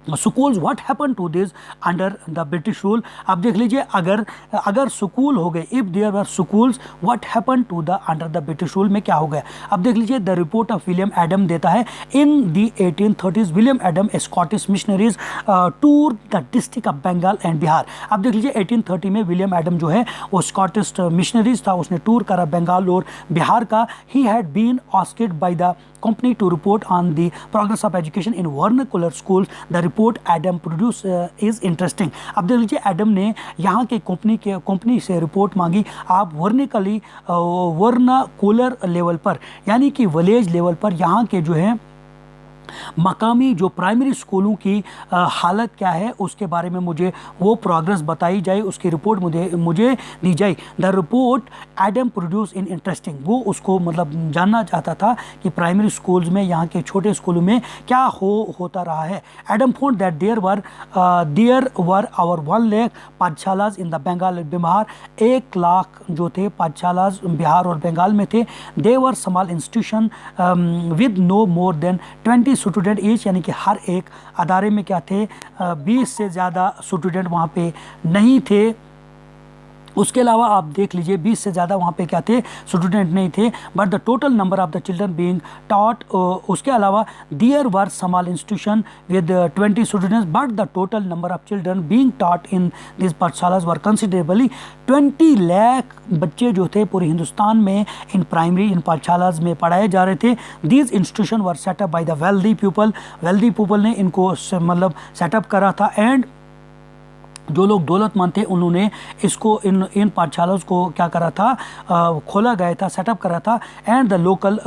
schools what happen to this under the British rule. आप देख लीजिए अगर स्कूल हो गए, if there were schools what happen to the under the British rule में क्या हो गया। अब देख लीजिए the report of William Adam देता है in the 1830s William Adam a Scottish missionaries tour the district of Bengal and Bihar. अब देख लीजिए 1830 में विलियम एडम जो है वो स्कॉटिश मिशनरीज था, उसने टूर करा बंगाल और बिहार का। He had been asked by the company to report on the progress of education in vernacular schools. The report Adam produced is interesting. अब देख लीजिए एडम ने यहाँ के कंपनी से रिपोर्ट मांगी, आप वर्नाकुलर लेवल पर यानी कि विलेज लेवल पर यहाँ के जो है मकामी जो प्राइमरी स्कूलों की हालत क्या है उसके बारे में मुझे वो प्रोग्रेस बताई जाए, उसकी रिपोर्ट मुझे दी जाए। The report Adam produce in interesting, वो उसको मतलब जानना चाहता था कि प्राइमरी स्कूल्स में, यहाँ के छोटे स्कूलों में क्या होता रहा है। Adam found that there were over 1 lakh pathshalas in the Bengal Bihar, 1 lakh जो थे पाठशालाज बिहार और बंगाल में थे। They were small institution with no more than 20 student each, यानी कि हर एक अदारे में क्या थे 20 से ज़्यादा स्टूडेंट वहाँ पे नहीं थे। उसके अलावा आप देख लीजिए 20 से ज़्यादा वहाँ पे क्या थे स्टूडेंट नहीं थे। But the total number of the children being taught, उसके अलावा there were small institution with 20 students but the total number of children being taught in this pathshalas were considerably 20 lakh बच्चे जो थे पूरे हिंदुस्तान में इन प्राइमरी इन पाठशालाज में पढ़ाए जा रहे थे। These institution were set up by the wealthy people ने इनको मतलब सेटअप करा था। एंड जो लोग दौलतमंद थे उन्होंने इसको इन पाठशालाओं को क्या करा था, खोला गया था, सेटअप करा था। And the local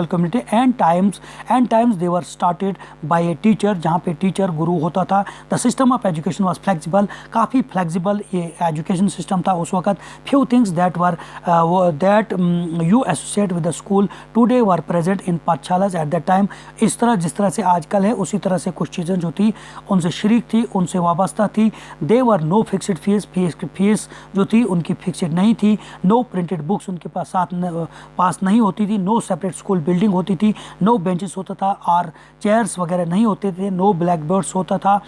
community and times they were started by a teacher, जहाँ पे टीचर गुरु होता था। The system of education was flexible, काफ़ी फ्लेक्सिबल ये एजुकेशन सिस्टम था उस वक्त। Few things that you associate with the school today were present in pathshalas at that time. इस तरह जिस तरह से आजकल है उसी तरह से कुछ चीज़ें जो थी उनसे शरीक थी, उनसे वाबस्ता थी। दे वर नो फिक्सड फीस जो थी उनकी फिक्सड नहीं थी। नो प्रिंटेड बुक्स उनके पास नहीं होती थी। नो सेपरेट स्कूल बिल्डिंग होती थी। नो बेंचेस होता था और चेयर्स वगैरह नहीं होते थे। नो ब्लैक बोर्ड्स होता था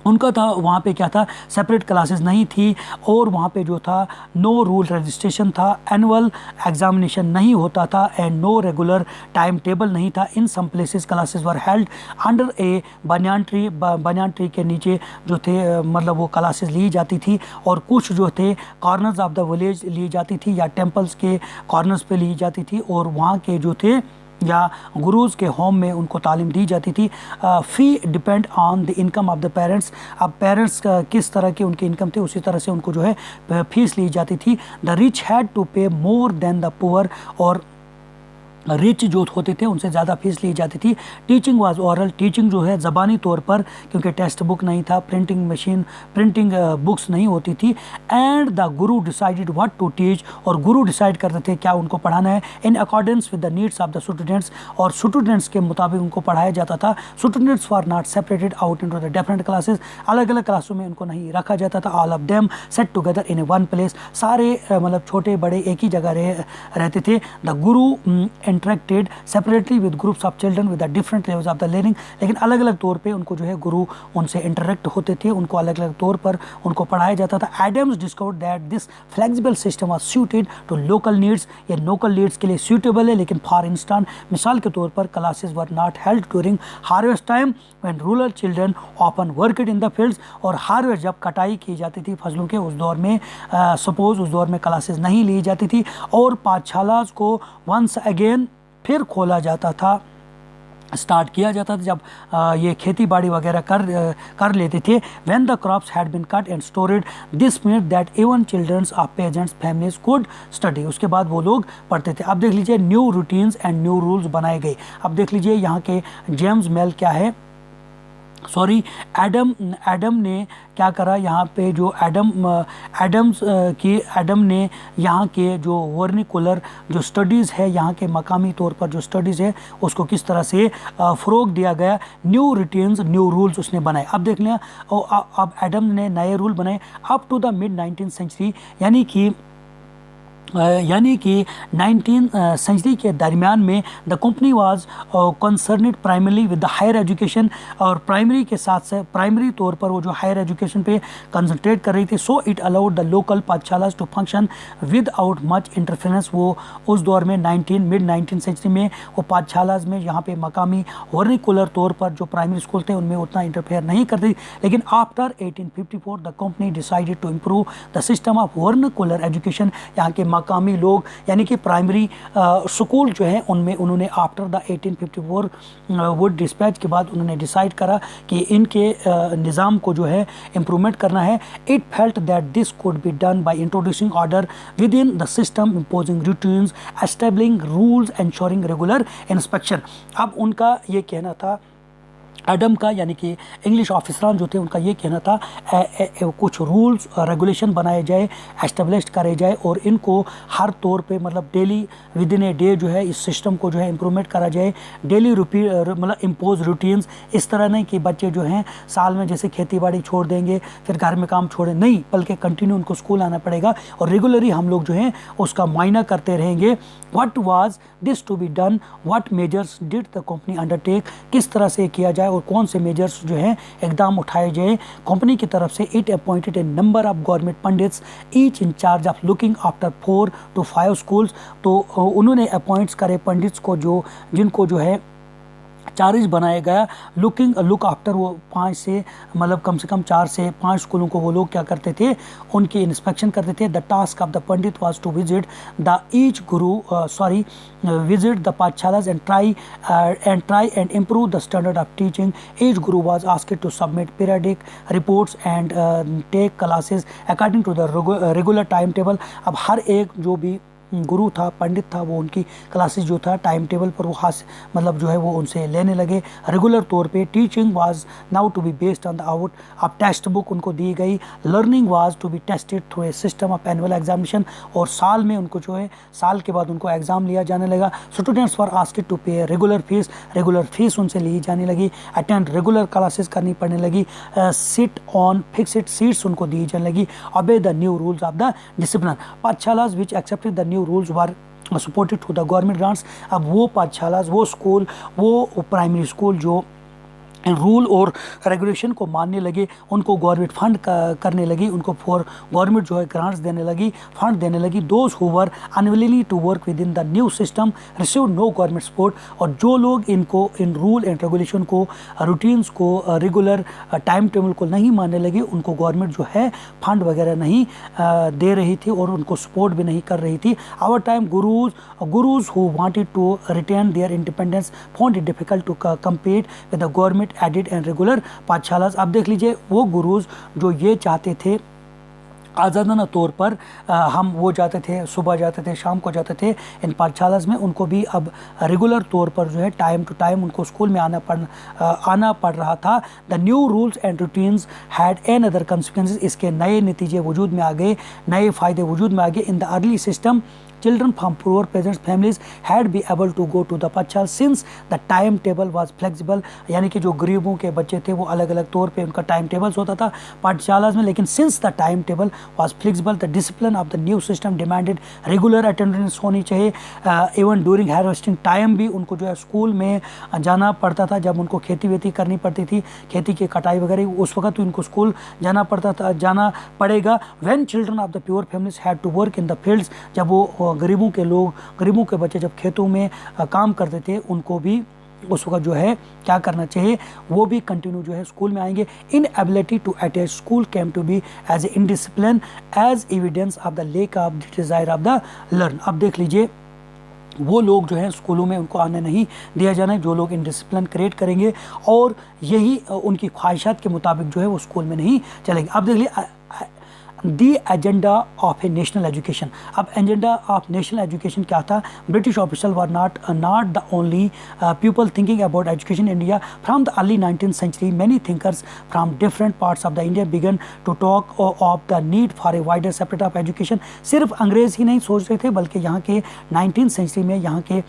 उनका था। वहाँ पे क्या था, सेपरेट क्लासेस नहीं थी। और वहाँ पे जो था नो रूल रजिस्ट्रेशन था, एनुअल एग्जामिनेशन नहीं होता था and no regular time table नहीं था। In some places classes were held under a banyan tree के नीचे जो थे मतलब वो क्लासेस ली जाती थी। और कुछ जो थे कॉर्नर्स ऑफ द विलेज ली जाती थी या टेम्पल्स के कॉर्नर्स पे ली जाती थी। और वहाँ के जो थे या गुरुज़ के होम में उनको तालीम दी जाती थी। Fee depend on the income of the parents, अब पेरेंट्स का किस तरह के उनके इनकम थे उसी तरह से उनको जो है फीस ली जाती थी। द रिच हैड टू पे मोर देन द पुअर, और रिच जो होते थे उनसे ज़्यादा फीस ली जाती थी। टीचिंग वाज ओरल, टीचिंग जो है ज़बानी तौर पर, क्योंकि टेक्स्ट बुक नहीं था, प्रिंटिंग बुक्स नहीं होती थी। And the Guru decided what to teach, और गुरु डिसाइड करते थे क्या उनको पढ़ाना है in accordance with the needs of the students, और स्टूडेंट्स के मुताबिक उनको पढ़ाया जाता था। Students were not separated out into the different classes, अलग अलग क्लासों में उनको नहीं रखा जाता था। All of them set together in A one place, सारे मतलब छोटे बड़े एक ही जगह रहते थे। The Guru interacted separately with groups of children with the different levels of the learning, लेकिन अलग अलग तौर पे उनको जो है गुरु उनसे इंटरेक्ट होते थे, उनको अलग अलग तौर पर उनको पढ़ाया जाता था। Adams discovered that this flexible system was suited to local needs, ये लोकल नीड्स के लिए सूटेबल है। लेकिन फॉर इंस्टेंस मिसाल के तौर पर classes were not held during harvest time when rural children often worked in the fields, और हार्वेस्ट जब कटाई की जाती थी फसलों के उस दौर में सपोज उस दौर में क्लासेस नहीं ली जाती थी। और पाठशालाज को वंस अगेन फिर खोला जाता था, स्टार्ट किया जाता था जब ये खेती बाड़ी वगैरह कर लेते थे। When the crops had been cut and stored, this means that even childrens of peasants families could study, उसके बाद वो लोग पढ़ते थे। अब देख लीजिए new routines and new rules बनाए गए। अब देख लीजिए यहाँ के जेम्स मेल क्या है, सॉरी एडम ने क्या करा, यहाँ पे जो एडम ने यहाँ के जो वर्निकुलर जो स्टडीज़ है, यहाँ के मकामी तौर पर जो स्टडीज़ है उसको किस तरह से फ़रोग दिया गया। न्यू रूटीन्स न्यू रूल्स उसने बनाए। अब देख लिया, अब एडम ने नए रूल बनाए up to the mid 19th century, यानी कि 19th सेंचुरी के दरमियान में the company was concerned primarily with the higher education, और प्राइमरी के साथ से प्राइमरी तौर पर वो जो हायर एजुकेशन पे कंसंट्रेट कर रही थी। So it allowed the local pathshalas to function without much interference. वो उस दौर में मिड 19th सेंचुरी में वो पाठशालाज में यहाँ पे मकामी वर्निकुलर तौर पर जो प्राइमरी स्कूल थे उनमें उतना इंटरफेयर नहीं करती। लेकिन after 1854 the company decided to improve the system of vernacular education, यहाँ के मकामी लोग, यानी कि प्राइमरी स्कूल जो है उनमें उन्होंने आफ्टर द 1854 वुड डिस्पैच के बाद उन्होंने डिसाइड करा कि इनके निज़ाम को जो है इम्प्रूवमेंट करना है. It felt that this could be done by introducing order with in the system, imposing routines, establishing rules, ensuring regular inspection. अब उनका ये कहना था, एडम का यानी कि इंग्लिश ऑफिसरान जो थे उनका ये कहना था कुछ रूल्स रेगुलेशन बनाए जाए, एस्टेब्लिश करे जाए और इनको हर तौर पे मतलब daily with in a day जो है इस सिस्टम को जो है इम्प्रूवमेंट करा जाए. डेली मतलब इम्पोज रूटीन्स, इस तरह नहीं कि बच्चे जो हैं साल में जैसे खेती बाड़ी छोड़ देंगे फिर घर में काम छोड़े, नहीं, बल्कि कंटिन्यू उनको स्कूल आना पड़ेगा और रेगुलरली हम लोग जो हैं उसका मुआयना करते रहेंगे. What was this to be done, what measures did the company undertake, किस तरह से किया जाए और कौन से मेजर्स जो हैं इकदाम उठाए जाए. कंपनी की तरफ से it appointed A number of government pandits each in charge of looking after 4 to 5 schools. तो उन्होंने अपॉइंट्स करे पंडित्स को जो जिनको जो है चार्ज बनाया गया लुक आफ्टर, वो 5 से मतलब कम से कम 4 से 5 स्कूलों को वो लोग क्या करते थे, उनकी इंस्पेक्शन करते थे. The task of the pandit was to visit the each guru visit the pathshalas and try and improve the standard of teaching. Each guru was asked to submit periodic reports and take classes according to the regular timetable. अब हर एक जो भी गुरु था, पंडित था, वो उनकी classes जो था टाइम टेबल पर वो मतलब जो है वो उनसे लेने लगे रेगुलर तौर पे. Teaching was now to be based on the out of text book उनको दी गई. Learning was to be tested through a system of annual examination, और साल में उनको जो है साल के बाद उनको एग्ज़ाम लिया जाने लगा. स्टूडेंट्स वर आस्क्ड टू पे रेगुलर फीस उनसे ली जाने लगी. अटेंड रेगुलर क्लासेस करनी पड़ने लगी. सिट ऑन फिक्स्ड सीट्स उनको दी जाने लगी. Obey the new rules of the discipline. Pathshalas which accepted the new rules were supported to the government grants. अब वो पाठशाला, वो स्कूल, वो प्राइमरी स्कूल जो रूल और रेगुलेशन को मानने लगे, उनको गवर्नमेंट फंड करने लगी, उनको फॉर गवर्नमेंट जो है ग्रांट्स देने लगी, फंड देने लगी. Those who were unwilling to work with in the new system receive no government support. और जो लोग इनको इन रूल एंड रेगुलेशन को, रूटीन्स को, रेगुलर टाइम टेबल को नहीं मानने लगे, उनको गवर्नमेंट जो है फंड वगैरह नहीं दे रही थी और उनको सपोर्ट भी नहीं कर रही थी. Our time gurus who wanted to retain their independence found it difficult to compete with the government aided and regular pathshalas. अब देख लीजिए वो गुरुज जो ये चाहते थे आज़ादाना तौर पर हम वो जाते थे, सुबह जाते थे, शाम को जाते थे इन पाठशालास में, उनको भी अब रेगुलर तौर पर जो है टाइम टू टाइम उनको स्कूल में आना पड़ रहा था. The new rules and routines had an other consequences. इसके नए नतीजे वजूद में आ गए, नए फ़ायदे वजूद में आ गए. In the early system children from poor peasants families had be able to go to the पाठशाला since the timetable was flexible. यानी कि जो गरीबों के बच्चे थे वो अलग अलग तौर पे उनका टाइम टेबल्स होता था पाठशाला में, लेकिन since the timetable was flexible the discipline of the new system demanded regular attendance होनी चाहिए. even during harvesting time भी उनको जो है स्कूल में जाना पड़ता था. जब उनको खेती वेती करनी पड़ती थी, खेती की कटाई वगैरह, उस वक्त उनको स्कूल जाना पड़ेगा. when children of the poor families had to work in the fields, जब वो गरीबों के बच्चे जब खेतों में काम करते थे, उनको भी उस वक्त जो है क्या करना चाहिए, वो भी कंटिन्यू जो है स्कूल में आएंगे. Inability to attach school came to be as a indiscipline as evidence of the lack of the desire of the learn. अब देख लीजिए वो लोग जो हैं स्कूलों में उनको आने नहीं दिया जाना है, जो लोग इनडिसिप्लिन क्रिएट करेंगे और यही उनकी ख्वाहिशात के मुताबिक जो है वो स्कूल में नहीं चलेंगे. अब देख लीजिए the agenda of a national education. अब एजेंडा ऑफ नेशनल एजुकेशन क्या था? British officer were not the only people thinking about education in India. From the early 19th century many thinkers from different parts of the India began to talk of the need for a wider separate of education. सिर्फ अंग्रेज़ ही नहीं सोच रहे थे, बल्कि यहाँ के 19th century में यहाँ के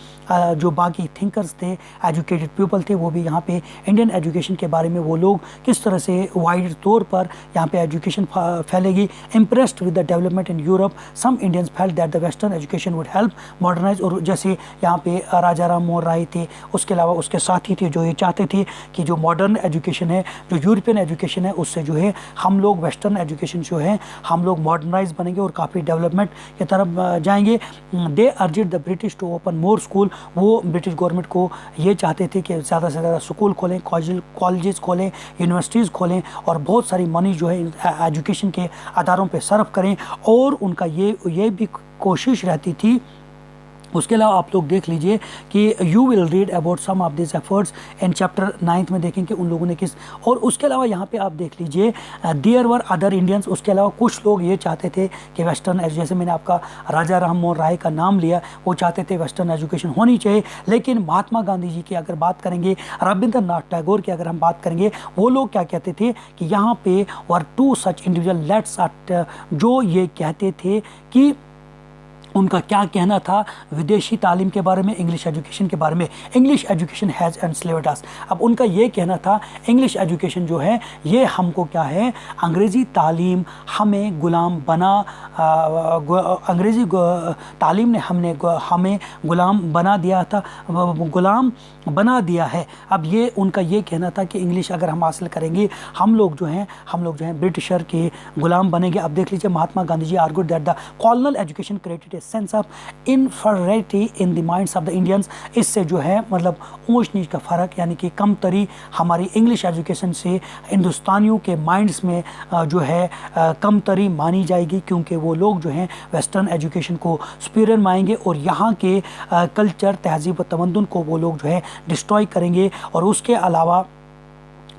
जो बाकी थिंकर्स थे, एजुकेटेड पीपल थे, वो भी यहाँ पे इंडियन एजुकेशन के बारे में वो लोग किस तरह से वाइड तौर पर यहाँ पे एजुकेशन फैलेगी. Impressed with the development in Europe, some Indians felt that the Western education would help modernize. और जैसे यहाँ पे राजा राम मोहन राय थे, उसके अलावा उसके साथी थे जो ये चाहते थे कि जो मॉडर्न एजुकेशन है, जो यूरोपियन एजुकेशन है, उससे जो है हम लोग वेस्टर्न एजुकेशन जो है हम लोग मॉडर्नाइज बनेंगे और काफ़ी डेवलपमेंट की तरफ जाएंगे. They urged the British to open more school. वो ब्रिटिश गवर्नमेंट को ये चाहते थे कि ज़्यादा से ज़्यादा स्कूल खोलें, कॉलेजेस खोलें, यूनिवर्सिटीज़ खोलें और बहुत सारी मनी जो है एजुकेशन के इदारों पे सर्व करें, और उनका ये भी कोशिश रहती थी। उसके अलावा आप लोग देख लीजिए कि you will read about some of this efforts in chapter 9 में, देखेंगे उन लोगों ने किस। और उसके अलावा यहाँ पे आप देख लीजिए देयर वर अदर इंडियंस। उसके अलावा कुछ लोग ये चाहते थे कि वेस्टर्न, जैसे मैंने आपका राजा राम मोहन राय का नाम लिया, वो चाहते थे वेस्टर्न एजुकेशन होनी चाहिए। लेकिन महात्मा गांधी जी की अगर बात करेंगे, रविंद्रनाथ टैगोर की अगर हम बात करेंगे, वो लोग क्या कहते थे कि यहाँ पे वर टू सच इंडिविजुअल लेट्स, जो ये कहते थे कि उनका क्या कहना था विदेशी तालीम के बारे में, इंग्लिश एजुकेशन के बारे में। इंग्लिश एजुकेशन हैज़ एनस्लेव्ड अस। अब उनका ये कहना था इंग्लिश एजुकेशन जो है ये हमको क्या है, अंग्रेज़ी तालीम हमें गुलाम बना, अंग्रेज़ी तालीम ने हमें गुलाम बना दिया था, गुलाम बना दिया है। अब ये उनका ये कहना था कि इंग्लिश अगर हम हासिल करेंगे, हम लोग जो हैं ब्रिटिशर के गुलाम बनेंगे। अब देख लीजिए Mahatma Gandhi ji argued that the colonial education created sense of inferiority in the minds of the Indians. इससे जो है मतलब ऊंच नीच का फ़र्क, यानी कि कमतरी हमारी इंग्लिश एजुकेशन से हिंदुस्तानियों के माइंड्स में जो है कमतरी मानी जाएगी, क्योंकि वो लोग जो हैं वेस्टर्न एजुकेशन को सुपीरियर मानेंगे और यहाँ के कल्चर, तहजीब व तमद्दुन को वो लोग जो है डिस्ट्रॉय करेंगे। और उसके अलावा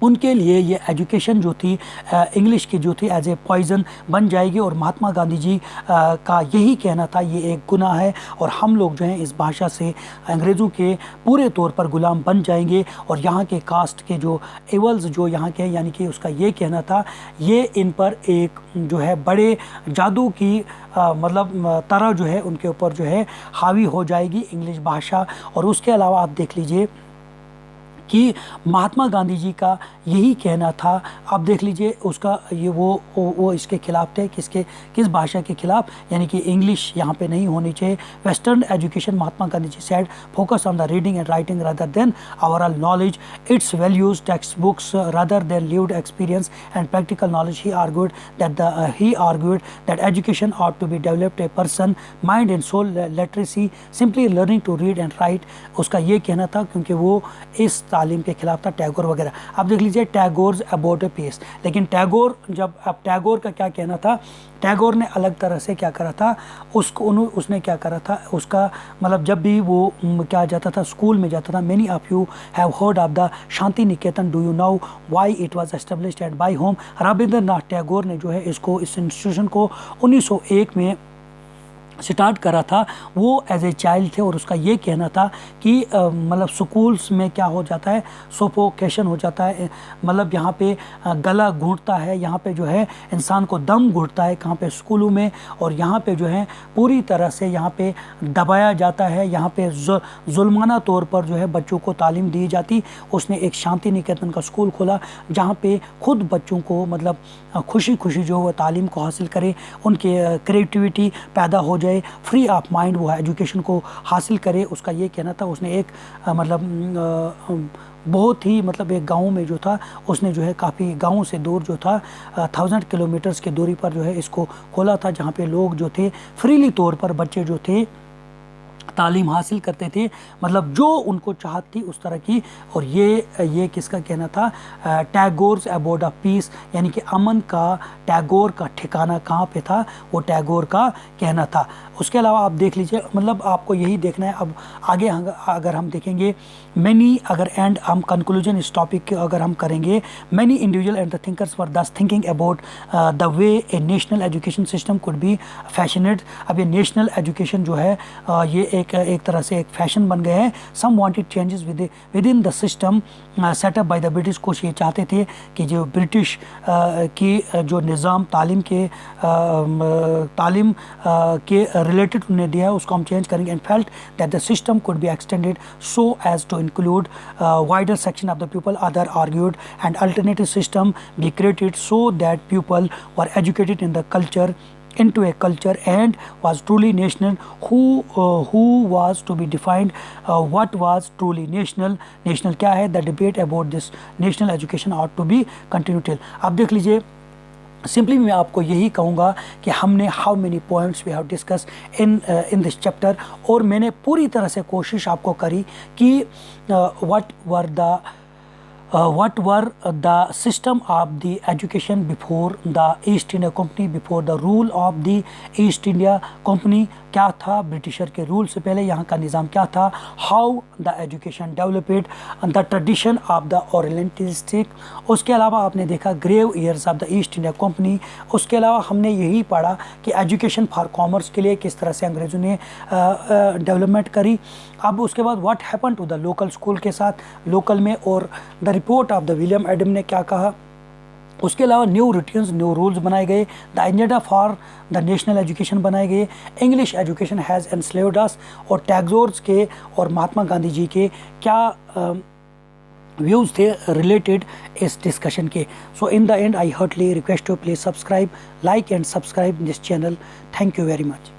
उनके लिए ये एजुकेशन जो थी इंग्लिश की जो थी एज ए पॉइजन बन जाएगी। और महात्मा गांधी जी का यही कहना था ये एक गुनाह है और हम लोग जो हैं इस भाषा से अंग्रेज़ों के पूरे तौर पर गुलाम बन जाएंगे। और यहाँ के कास्ट के जो एवल्स जो यहाँ के, यानी कि उसका ये कहना था ये इन पर एक जो है बड़े जादू की मतलब तरह जो है उनके ऊपर जो है हावी हो जाएगी इंग्लिश भाषा। और उसके अलावा आप देख लीजिए कि महात्मा गांधी जी का यही कहना था। आप देख लीजिए उसका ये वो इसके खिलाफ थे, किस भाषा के खिलाफ, यानी कि इंग्लिश यहाँ पे नहीं होनी चाहिए। Western education, Mahatma Gandhi ji said, focus on the reading and writing rather than overall knowledge, its values, text books rather than lived experience and practical knowledge. He argued that education ought to be developed a person mind and soul literacy simply learning to read and write। उसका ये कहना था क्योंकि वो इस तालीम के खिलाफ था, टैगोर वगैरह। अब देख लीजिए टैगोर्स अबाउट ए पीस। लेकिन टैगोर टैगोर का क्या कहना था, टैगोर ने अलग तरह से क्या करा था, उसने क्या करा था, उसका मतलब जब भी वो क्या जाता था, स्कूल में जाता था, many of you have heard of the Shanti Niketan, do you know why it was established at by home. Rabindranath Tagore ने जो है इस इंस्टीट्यूशन को 1901 में स्टार्ट करा था। वो एज ए चाइल्ड थे और उसका ये कहना था कि मतलब स्कूल्स में क्या हो जाता है, सोफोकेशन हो जाता है, मतलब यहाँ पे गला घुटता है, यहाँ पे जो है इंसान को दम घुटता है कहाँ पे, स्कूलों में। और यहाँ पे जो है पूरी तरह से यहाँ पे दबाया जाता है, यहाँ पे जुल्माना तौर पर जो है बच्चों को तालीम दी जाती। उसने एक शांति निकेतन का स्कूल खोला जहाँ पे खुद बच्चों को मतलब खुशी खुशी जो वो तालीम को हासिल करे, उनकी क्रिएटिविटी पैदा हो जाए, फ्री ऑफ माइंड वो एजुकेशन को हासिल करे। उसका ये कहना था। उसने एक मतलब बहुत ही मतलब एक गांव में जो था उसने जो है काफ़ी गांव से दूर जो था 1000 किलोमीटर्स की दूरी पर जो है इसको खोला था, जहाँ पे लोग जो थे फ्रीली तौर पर बच्चे जो थे तालीम हासिल करते थे, मतलब जो उनको चाहत थी उस तरह की। और ये किसका कहना था, टैगोर्स अबाउट ऑफ पीस, यानी कि अमन का टैगोर का ठिकाना कहाँ पे था, वो टैगोर का कहना था। उसके अलावा आप देख लीजिए, मतलब आपको यही देखना है। अब आगे अगर हम देखेंगे मैनी, अगर एंड हम कंक्लूजन इस टॉपिक के अगर हम करेंगे, many individual and the thinkers were thus thinking about the way a national education system could be fashioned. अब ये नेशनल एजुकेशन जो है ये एक तरह से एक फैशन बन गया है। Some wanted changes with in the system set up by the British. कुछ ये चाहते थे कि जो ब्रिटिश की जो निज़ाम तालीम के रिलेटेड उन्हें दिया है उसको हम चेंज करेंगे। And felt that the system could be extended so as to include wider section of the people. Other argued and alternative system be created so that people were educated in the culture, into a culture and was truly national. Who was to be defined, what was truly national क्या है, the debate about this national education ought to be continued till। अब देख लीजिए, simply मैं आपको यही कहूँगा कि हमने how many points we have discuss in this chapter, और मैंने पूरी तरह से कोशिश आपको करी कि what were the what were the system of the education before the East India Company, before the rule of the East India Company, क्या था ब्रिटिशर के रूल से पहले यहाँ का निज़ाम क्या था, how the education developed, the tradition of the orientalistic. उसके अलावा आपने देखा grave years of the East India Company. उसके अलावा हमने यही पढ़ा कि एजुकेशन फॉर कॉमर्स के लिए किस तरह से अंग्रेज़ों ने डेवलपमेंट करी। अब उसके बाद what happen to the local school के साथ लोकल में, और the report of the William Adam ने क्या कहा। उसके अलावा न्यू रूटीन्स, न्यू रूल्स बनाए गए, the agenda for the national education बनाए गए, इंग्लिश एजुकेशन हैज़ एनस्लेव्ड अस, और टैगोर्स के और महात्मा गांधी जी के क्या व्यूज़ थे रिलेटेड इस डिस्कशन के। So in the end I heartily request to please subscribe, like and subscribe this channel. Thank you very much.